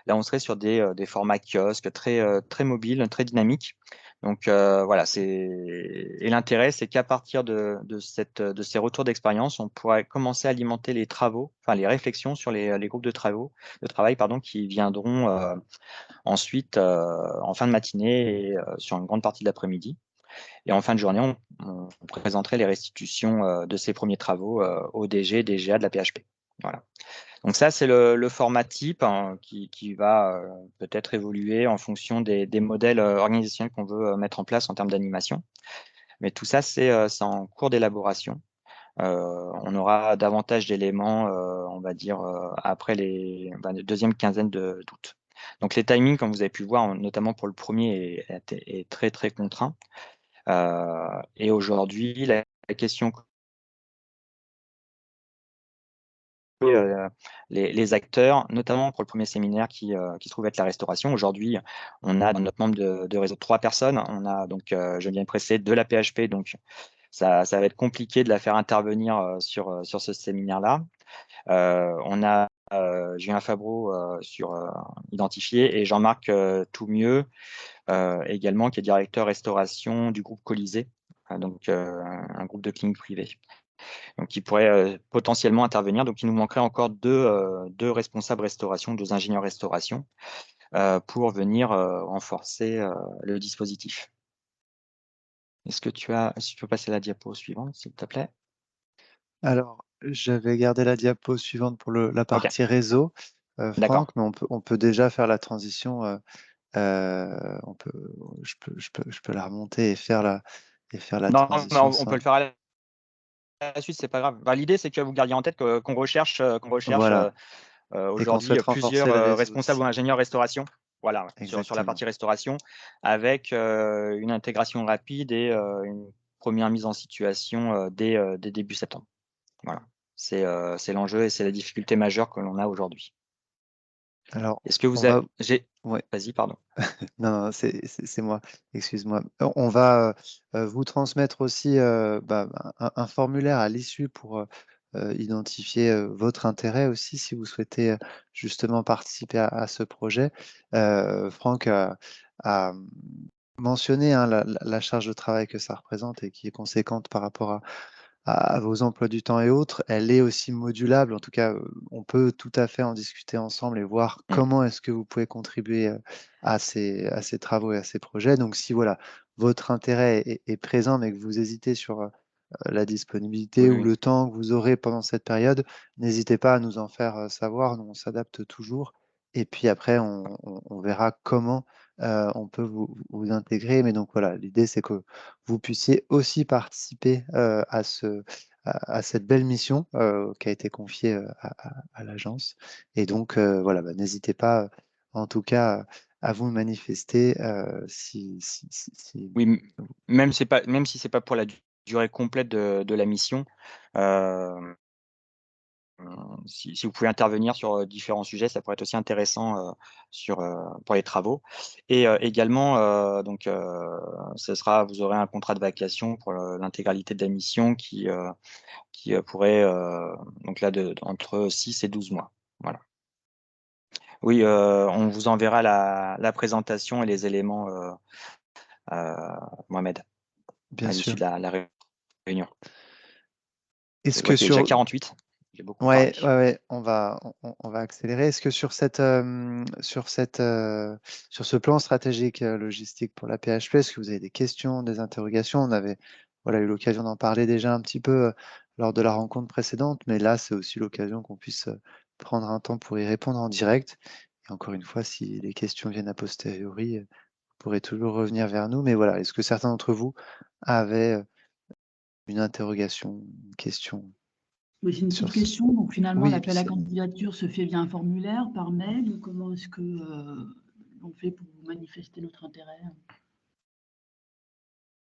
Là, on serait sur des formats kiosques très mobiles, très dynamiques. Donc, voilà, et l'intérêt, c'est qu'à partir de ces retours d'expérience, on pourrait commencer à alimenter les travaux, les réflexions sur les groupes de travail, qui viendront ensuite en fin de matinée et sur une grande partie de l'après-midi. Et en fin de journée, on présenterait les restitutions de ces premiers travaux au DG, DGA de la PHP. Voilà. Donc ça, c'est le format type qui va peut-être évoluer en fonction des modèles organisationnels qu'on veut mettre en place en termes d'animation. Mais tout ça, c'est en cours d'élaboration. On aura davantage d'éléments, on va dire, après les deuxième quinzaine d'août. Donc les timings, comme vous avez pu voir, notamment pour le premier, est très, très contraint. Et aujourd'hui, la question les acteurs, notamment pour le premier séminaire qui se trouve être la restauration. Aujourd'hui, on a dans notre membre de réseau 3 personnes. On a donc Geneviève Pressé de la PHP, donc ça va être compliqué de la faire intervenir sur ce séminaire-là. On a Julien Fabreau sur Identifié et Jean-Marc Toumieux également, qui est directeur restauration du groupe Colisée, donc un groupe de cliniques privées. donc qui pourraient potentiellement intervenir. Donc, il nous manquerait encore deux responsables restauration, 2 ingénieurs restauration pour venir renforcer le dispositif. Est-ce que si tu peux passer la diapo suivante, s'il te plaît? Alors, j'avais gardé la diapo suivante pour la partie réseau, D'accord. Franck, mais on peut déjà faire la transition. Je peux la remonter et faire la Non, mais transition on peut le faire à la suite, c'est pas grave. Bah, l'idée, c'est que vous gardiez en tête qu'on recherche Voilà. Et qu'on aujourd'hui souhaite renforcer le plusieurs réseau responsables ou aussi. ingénieurs restauration. Voilà, sur la Exactement. partie restauration, avec une intégration rapide et une première mise en situation dès début septembre. Voilà, c'est l'enjeu et c'est la difficulté majeure que l'on a aujourd'hui. Alors, Est-ce que vous on va... avez... Ouais. Vas-y, pardon. Non, c'est moi, excuse-moi. On va vous transmettre aussi un formulaire à l'issue pour identifier votre intérêt aussi, si vous souhaitez justement participer à ce projet. Franck a mentionné hein, la charge de travail que ça représente et qui est conséquente par rapport à vos emplois du temps et autres. Elle est aussi modulable. En tout cas, on peut tout à fait en discuter ensemble et voir comment est-ce que vous pouvez contribuer à ces travaux et à ces projets. Donc, si voilà, votre intérêt est présent, mais que vous hésitez sur la disponibilité ou le temps que vous aurez pendant cette période, n'hésitez pas à nous en faire savoir. Nous, on s'adapte toujours. Et puis après, on verra comment on peut vous intégrer. Mais donc voilà, l'idée, c'est que vous puissiez aussi participer à cette belle mission qui a été confiée à l'agence. Et donc, voilà, n'hésitez pas, en tout cas, à vous manifester si... Oui, même si c'est pas pour la durée complète de la mission, si vous pouvez intervenir sur différents sujets, ça pourrait être aussi intéressant pour les travaux. Et également, vous aurez un contrat de vacation pour l'intégralité de la mission qui pourrait, donc là, entre 6 et 12 mois. Voilà. Oui, on vous enverra la présentation et les éléments, Mohamed, Bien à l'issue sûr. de la réunion. Est-ce Je vois que qu'il est déjà 48. J'ai beaucoup parlé. Ouais, on va accélérer. Est-ce que sur ce plan stratégique logistique pour la PHP, est-ce que vous avez des questions, des interrogations? On avait eu l'occasion d'en parler déjà un petit peu lors de la rencontre précédente, mais là, c'est aussi l'occasion qu'on puisse prendre un temps pour y répondre en direct. Et encore une fois, si les questions viennent a posteriori, vous pourrez toujours revenir vers nous. Mais voilà, est-ce que certains d'entre vous avaient une interrogation, une question? Oui, c'est une petite question. Donc finalement, Oui, l'appel à Lucie. candidature se fait via un formulaire, par mail, ou comment est-ce que on fait pour manifester notre intérêt?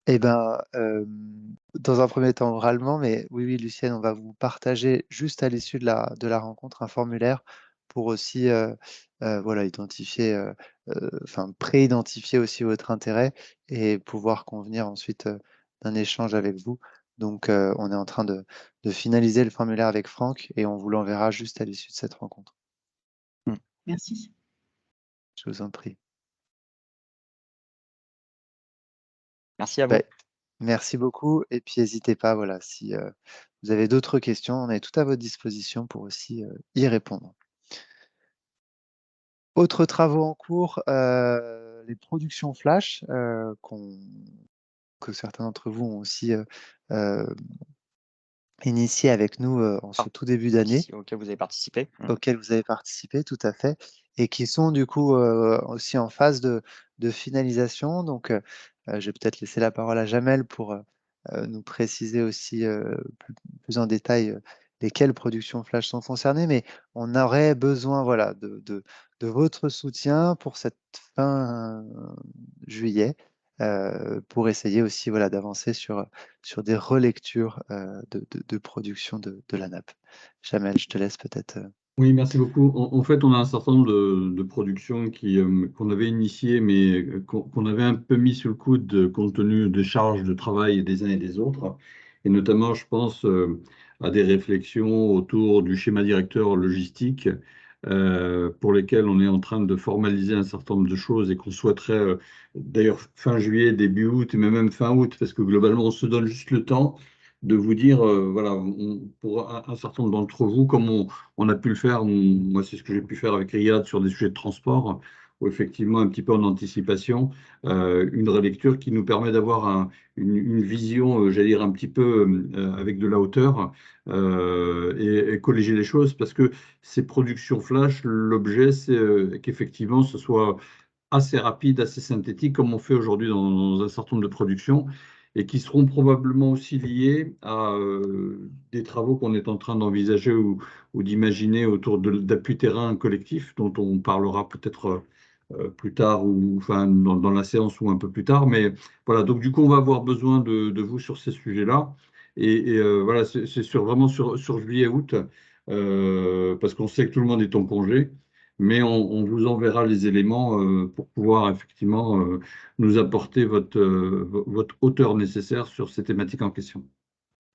Eh ben, dans un premier temps oralement, mais oui, Lucienne, on va vous partager juste à l'issue de la rencontre un formulaire pour aussi identifier, pré-identifier aussi votre intérêt et pouvoir convenir ensuite d'un échange avec vous. Donc, on est en train de finaliser le formulaire avec Franck et on vous l'enverra juste à l'issue de cette rencontre. Merci. Je vous en prie. Merci à vous. Merci beaucoup. Et puis, n'hésitez pas, voilà, si vous avez d'autres questions, on est tout à votre disposition pour aussi y répondre. Autres travaux en cours, les productions flash que certains d'entre vous ont aussi initié avec nous en ce tout début d'année. Auquel vous avez participé. Auxquels vous avez participé, tout à fait, et qui sont du coup aussi en phase de finalisation. Donc, je vais peut-être laisser la parole à Jamel pour nous préciser aussi plus en détail lesquelles productions flash sont concernées, mais on aurait besoin voilà, de votre soutien pour cette fin juillet pour essayer aussi voilà, d'avancer sur des relectures de production de la nappe. Jamel, je te laisse peut-être. Oui, merci beaucoup. En fait, on a un certain nombre de productions qu'on avait initiées, mais qu'on avait un peu mis sous le coude compte tenu des charges de travail des uns et des autres. Et notamment, je pense à des réflexions autour du schéma directeur logistique, pour lesquelles on est en train de formaliser un certain nombre de choses et qu'on souhaiterait, d'ailleurs, fin juillet, début août, mais même fin août, parce que globalement, on se donne juste le temps de vous dire, voilà, pour un certain nombre d'entre vous, comme on a pu le faire, moi c'est ce que j'ai pu faire avec Riyad sur des sujets de transport, où effectivement un petit peu en anticipation, une relecture qui nous permet d'avoir une vision, j'allais dire un petit peu avec de la hauteur, et colléger les choses, parce que ces productions flash, l'objet c'est qu'effectivement ce soit assez rapide, assez synthétique, comme on fait aujourd'hui dans un certain nombre de productions, et qui seront probablement aussi liés à des travaux qu'on est en train d'envisager ou d'imaginer autour d'appui terrain collectif, dont on parlera peut-être plus tard, ou enfin dans la séance ou un peu plus tard. Mais voilà, donc du coup, on va avoir besoin de vous sur ces sujets-là. Voilà, c'est vraiment sur juillet-août, parce qu'on sait que tout le monde est en congé, mais on vous enverra les éléments pour pouvoir effectivement nous apporter votre hauteur nécessaire sur ces thématiques en question.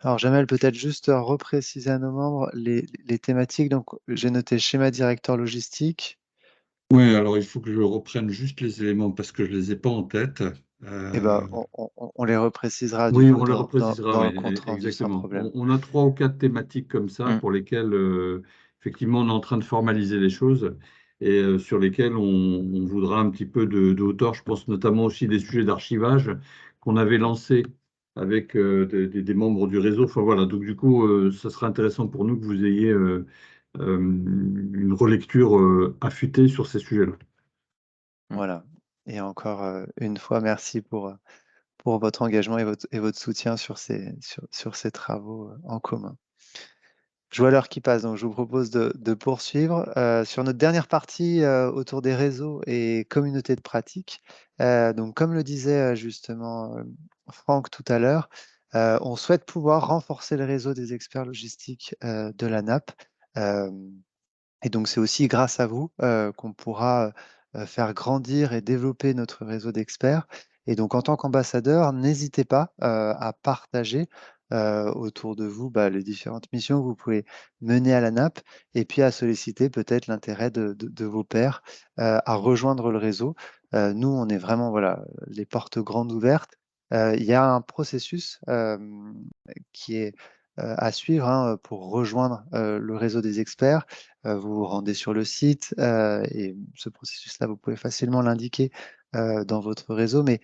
Alors, Jamel, peut-être juste repréciser à nos membres les thématiques. Donc, j'ai noté schéma directeur logistique. Oui, alors il faut que je reprenne juste les éléments parce que je ne les ai pas en tête. Eh ben, Euh, on les reprécisera du oui, coup on les reprécisera, dans oui, le compte rendu sans exactement. problème. On a 3 ou 4 thématiques comme ça Mm. pour lesquelles, effectivement, on est en train de formaliser les choses et sur lesquelles on voudra un petit peu de hauteur. Je pense notamment aussi des sujets d'archivage qu'on avait lancés avec des membres du réseau. Enfin voilà, donc du coup, ça sera intéressant pour nous que vous ayez une relecture affûtée sur ces sujets-là. Voilà. Et encore une fois, merci pour votre engagement et votre soutien sur ces travaux en commun. Je vois l'heure qui passe, donc je vous propose de poursuivre. Sur notre dernière partie autour des réseaux et communautés de pratique, donc comme le disait justement Franck tout à l'heure, on souhaite pouvoir renforcer le réseau des experts logistiques de la NAP. Euh, et donc, c'est aussi grâce à vous qu'on pourra faire grandir et développer notre réseau d'experts. Et donc, en tant qu'ambassadeur, n'hésitez pas à partager autour de vous les différentes missions que vous pouvez mener à la NAP et puis à solliciter peut-être l'intérêt de vos pairs à rejoindre le réseau. Nous, on est vraiment les portes grandes ouvertes. Il y a un processus qui est à suivre pour rejoindre le réseau des experts. Vous vous rendez sur le site et ce processus-là, vous pouvez facilement l'indiquer dans votre réseau, mais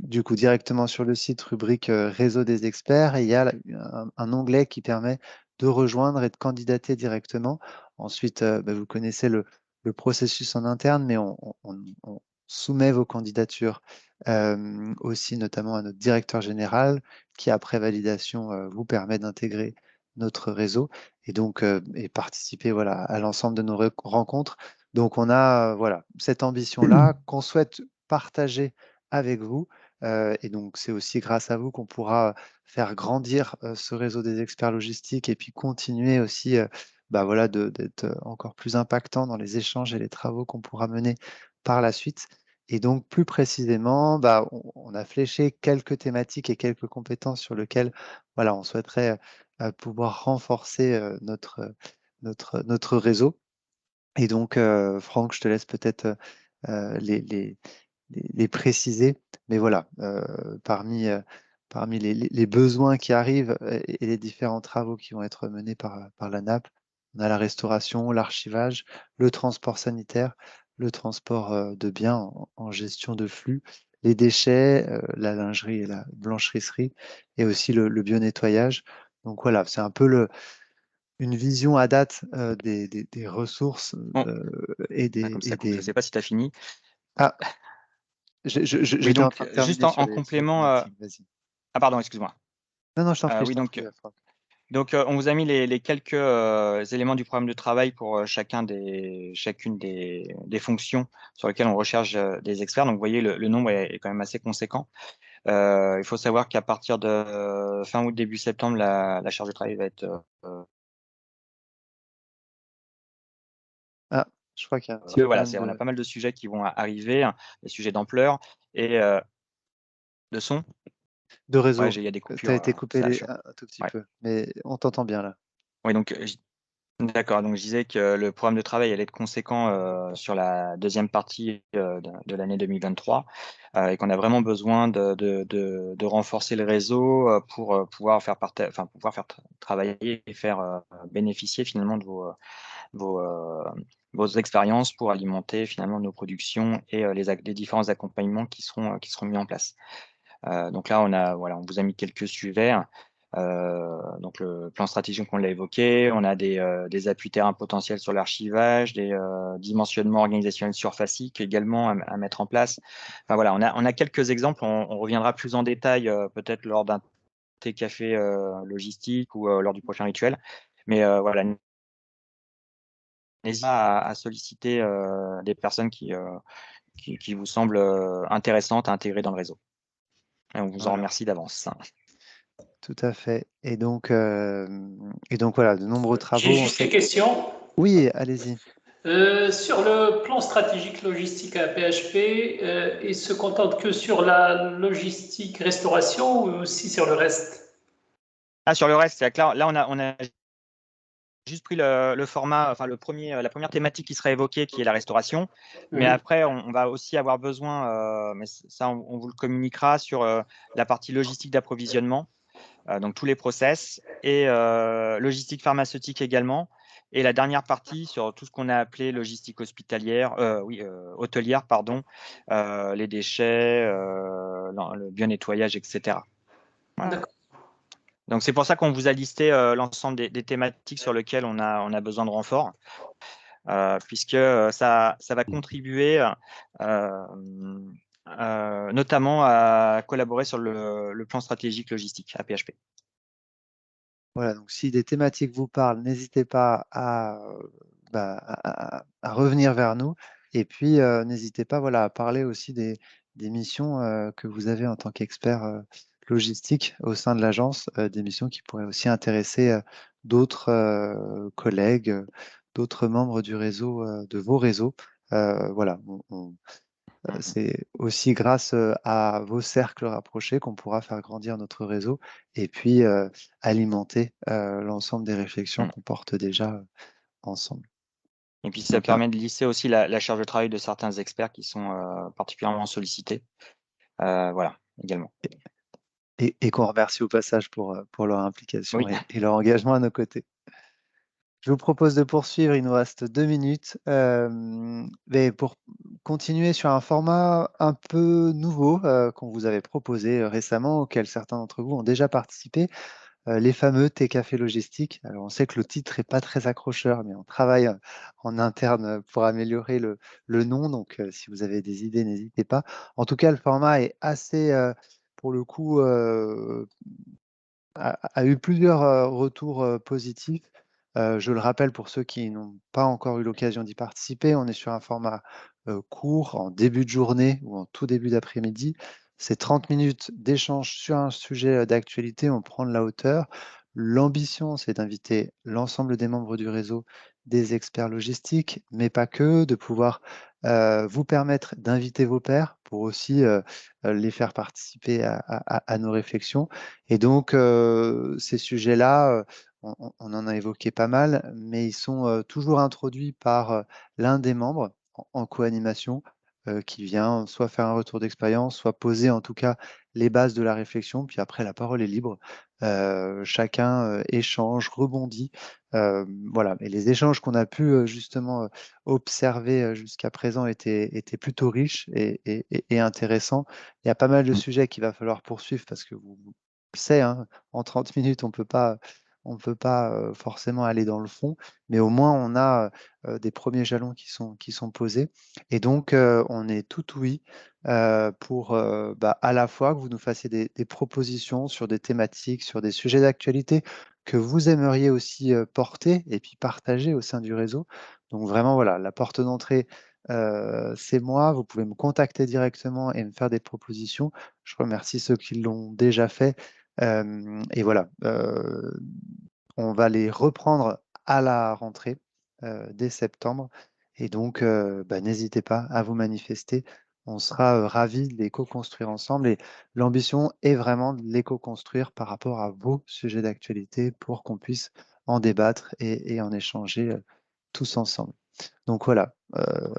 du coup, directement sur le site, rubrique réseau des experts, et il y a un onglet qui permet de rejoindre et de candidater directement. Ensuite, vous connaissez le processus en interne, mais on soumet vos candidatures aussi notamment à notre directeur général qui, après validation, vous permet d'intégrer notre réseau et donc et participer à l'ensemble de nos rencontres. Donc, on a cette ambition-là qu'on souhaite partager avec vous. Et donc, c'est aussi grâce à vous qu'on pourra faire grandir ce réseau des experts logistiques et puis continuer aussi d'être encore plus impactant dans les échanges et les travaux qu'on pourra mener par la suite. Et donc, plus précisément, on a fléché quelques thématiques et quelques compétences sur lesquelles on souhaiterait pouvoir renforcer notre réseau. Et donc, Franck, je te laisse peut-être les préciser. Mais voilà, parmi les besoins qui arrivent et les différents travaux qui vont être menés par la NAP, on a la restauration, l'archivage, le transport sanitaire, le transport de biens en gestion de flux, les déchets, la lingerie et la blanchisserie, et aussi le bio-nettoyage. Donc voilà, c'est un peu une vision à date des ressources Bon, et comme ça et coupe, je ne des... sais pas si tu as fini. Ah, Oui, j'étais en donc train de juste terminer en sur les complément. thématiques. Vas-y. Ah, pardon, excuse-moi. Non, non, je t'en Oui, prie, Franck. donc on vous a mis les quelques éléments du programme de travail pour chacune des fonctions sur lesquelles on recherche des experts. Donc, vous voyez, le nombre est quand même assez conséquent. Il faut savoir qu'à partir de fin août, début septembre, la charge de travail va être. Ah, je crois qu'il y a un Parce petit que voilà, problème on a de pas mal de sujets qui vont arriver, hein, des sujets d'ampleur et de son. Ouais, réseau. il y a des Tu as coupures, été coupé ça hache. un tout petit Ouais. peu, mais on t'entend bien là. Oui, donc D'accord, donc je disais que le programme de travail allait être conséquent sur la deuxième partie de l'année 2023 et qu'on a vraiment besoin de renforcer le réseau pour pouvoir faire travailler et faire bénéficier finalement de vos, vos expériences pour alimenter finalement nos productions et les différents accompagnements qui seront mis en place. Donc là, on vous a mis quelques sujets. Donc le plan stratégique, on l'a évoqué, on a des appuis terrain potentiels sur l'archivage, des dimensionnements organisationnels surfaciques également à mettre en place. Enfin voilà, on a quelques exemples, on reviendra plus en détail peut-être lors d'un thé café logistique ou lors du prochain rituel. Mais voilà, n'hésitez pas à solliciter des personnes qui vous semblent intéressantes à intégrer dans le réseau. Et on vous en Voilà. remercie d'avance. Tout à fait. Et donc voilà, de nombreux travaux. J'ai juste une question. Oui, allez-y. Sur le plan stratégique logistique à PHP, il se contente que sur la logistique restauration ou aussi sur le reste? Ah, sur le reste, c'est que là, on a juste pris le format, enfin la première thématique qui sera évoquée, qui est la restauration. Mais après, on va aussi avoir besoin, mais ça, on vous le communiquera sur la partie logistique d'approvisionnement, donc tous les process, et logistique pharmaceutique également. Et la dernière partie sur tout ce qu'on a appelé logistique hospitalière, hôtelière, pardon, les déchets, le bio-nettoyage, etc. Voilà. D'accord. Donc c'est pour ça qu'on vous a listé l'ensemble des thématiques sur lesquelles on a besoin de renfort, puisque ça va contribuer notamment à collaborer sur le plan stratégique logistique à PHP. Voilà, donc si des thématiques vous parlent, n'hésitez pas à revenir vers nous. Et puis, n'hésitez pas à parler aussi des missions que vous avez en tant qu'expert logistique au sein de l'agence, des missions qui pourraient aussi intéresser d'autres collègues, d'autres membres du réseau, de vos réseaux. Voilà, c'est aussi grâce à vos cercles rapprochés qu'on pourra faire grandir notre réseau et puis alimenter l'ensemble des réflexions qu'on porte déjà ensemble. Et puis ça Donc, permet de lisser aussi la charge de travail de certains experts qui sont particulièrement sollicités. Voilà, également. et qu'on remercie au passage pour leur implication Oui. et leur engagement à nos côtés. Je vous propose de poursuivre, il nous reste 2 minutes, mais pour continuer sur un format un peu nouveau qu'on vous avait proposé récemment, auquel certains d'entre vous ont déjà participé, les fameux thé café logistiques. Alors on sait que le titre n'est pas très accrocheur, mais on travaille en interne pour améliorer le nom, donc si vous avez des idées, n'hésitez pas. En tout cas, le format est assez, pour le coup, a eu plusieurs retours positifs. Je le rappelle pour ceux qui n'ont pas encore eu l'occasion d'y participer, on est sur un format court, en début de journée ou en tout début d'après-midi. C'est 30 minutes d'échange sur un sujet d'actualité, on prend de la hauteur. L'ambition, c'est d'inviter l'ensemble des membres du réseau, des experts logistiques, mais pas que, de pouvoir vous permettre d'inviter vos pairs pour aussi les faire participer à nos réflexions. Et donc, ces sujets-là, on en a évoqué pas mal, mais ils sont toujours introduits par l'un des membres en co-animation qui vient soit faire un retour d'expérience, soit poser en tout cas les bases de la réflexion. Puis après, la parole est libre. Chacun échange, rebondit. Voilà. Et les échanges qu'on a pu justement observer jusqu'à présent étaient plutôt riches et intéressants. Il y a pas mal de sujets qu'il va falloir poursuivre parce que vous le savez, hein, en 30 minutes, on peut pas forcément aller dans le fond, mais au moins on a des premiers jalons qui sont posés. Et donc, on est tout oui pour à la fois que vous nous fassiez des propositions sur des thématiques, sur des sujets d'actualité que vous aimeriez aussi porter et puis partager au sein du réseau. Donc vraiment, voilà, la porte d'entrée, c'est moi. Vous pouvez me contacter directement et me faire des propositions. Je remercie ceux qui l'ont déjà fait. Et voilà, on va les reprendre à la rentrée dès septembre. Et donc, n'hésitez pas à vous manifester. On sera ravis de les co-construire ensemble. Et l'ambition est vraiment de les co-construire par rapport à vos sujets d'actualité pour qu'on puisse en débattre et en échanger tous ensemble. Donc voilà,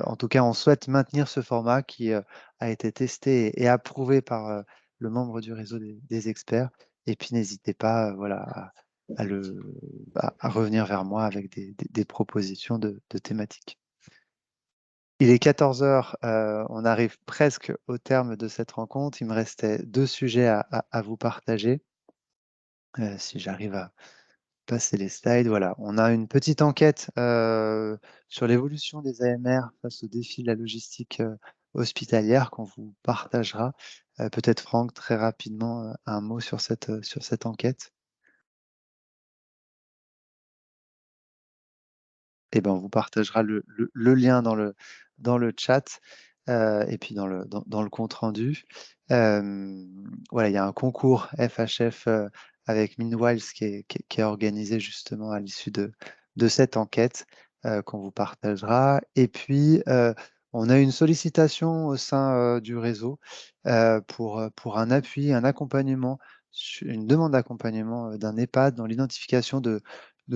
en tout cas, on souhaite maintenir ce format qui a été testé et approuvé par le membre du réseau des experts. Et puis, n'hésitez pas voilà, à revenir vers moi avec des propositions de thématiques. Il est 14 heures, on arrive presque au terme de cette rencontre. Il me restait 2 sujets à vous partager. Si j'arrive à passer les slides, voilà. On a une petite enquête sur l'évolution des AMR face aux défis de la logistique hospitalière qu'on vous partagera. Peut-être Franck, très rapidement, un mot sur cette enquête. Eh ben, on vous partagera le lien dans le chat et puis dans le compte rendu. Voilà, il y a un concours FHF avec Meanwhile qui est organisé justement à l'issue de cette enquête qu'on vous partagera. Et puis, on a une sollicitation au sein du réseau pour un appui, un accompagnement, une demande d'accompagnement d'un EHPAD dans l'identification de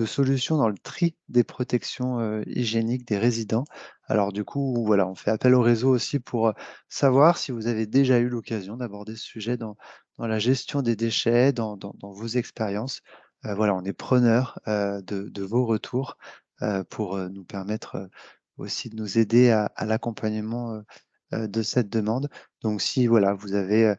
solutions dans le tri des protections hygiéniques des résidents. Alors du coup, voilà, on fait appel au réseau aussi pour savoir si vous avez déjà eu l'occasion d'aborder ce sujet dans la gestion des déchets, dans vos expériences. Voilà, on est preneur de vos retours pour nous permettre aussi de nous aider à l'accompagnement de cette demande. Donc si voilà, vous avez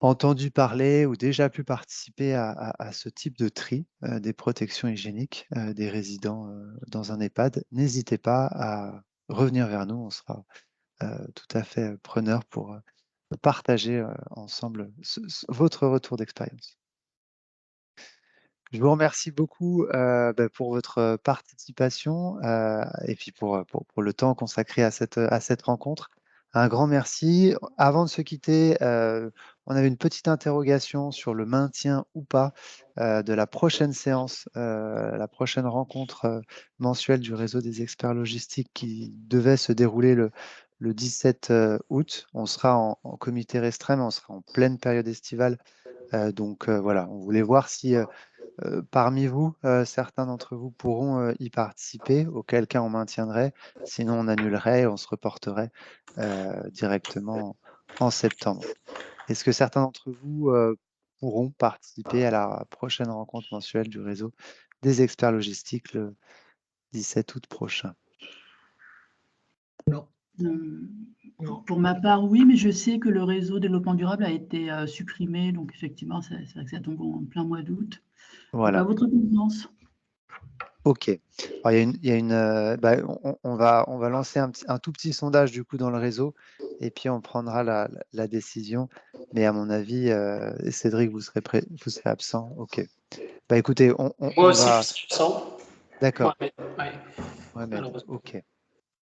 entendu parler ou déjà pu participer à ce type de tri des protections hygiéniques des résidents dans un EHPAD, n'hésitez pas à revenir vers nous. On sera tout à fait preneur pour partager ensemble votre retour d'expérience. Je vous remercie beaucoup pour votre participation et puis pour le temps consacré à cette rencontre. Un grand merci. Avant de se quitter, on avait une petite interrogation sur le maintien ou pas de la prochaine séance, la prochaine rencontre mensuelle du réseau des experts logistiques qui devait se dérouler le 17 août. On sera en comité restreint, mais on sera en pleine période estivale. Donc voilà, on voulait voir si parmi vous, certains d'entre vous pourront y participer, auquel cas on maintiendrait, sinon on annulerait et on se reporterait directement en septembre. Est-ce que certains d'entre vous pourront participer à la prochaine rencontre mensuelle du réseau des experts logistiques le 17 août prochain? Non. Pour ma part, oui, mais je sais que le réseau développement durable a été supprimé, donc effectivement, c'est vrai que ça tombe en plein mois d'août. Voilà. À votre convenance. Ok. Alors, on va lancer un tout petit sondage du coup dans le réseau et puis on prendra la décision. Mais à mon avis, Cédric, vous serez absent. Ok. Bah écoutez, Moi aussi, va. je suis absent. D'accord. Ouais. Ok.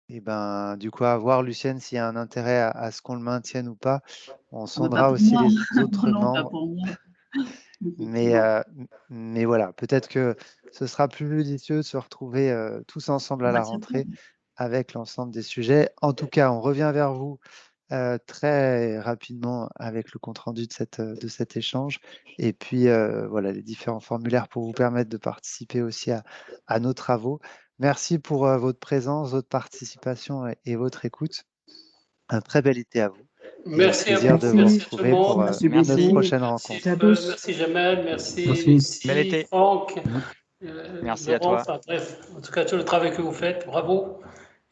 Et ben du coup, à voir Lucienne s'il y a un intérêt à ce qu'on le maintienne ou pas. On sondera aussi les autres non, membres. pas pour moi. Mais voilà, peut-être que ce sera plus judicieux de se retrouver tous ensemble à la rentrée avec l'ensemble des sujets. En tout cas, on revient vers vous très rapidement avec le compte-rendu de cet échange. Et puis, voilà, les différents formulaires pour vous permettre de participer aussi à nos travaux. Merci pour votre présence, votre participation et votre écoute. Un très bel été à vous. Merci à plaisir vous, de vous merci à tout retrouver le monde. pour notre prochaine rencontre. Merci Jamel, merci Franck, Merci à Laurent, toi. Bref, en tout cas tout le travail que vous faites, bravo.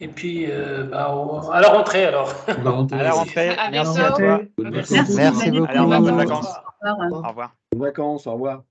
Et puis à la rentrée alors. À la rentrée. À Merci bientôt. à toi. Merci beaucoup. Allez, en bonnes Bonnes vacances. Au revoir. Au revoir. Bonnes vacances, au revoir.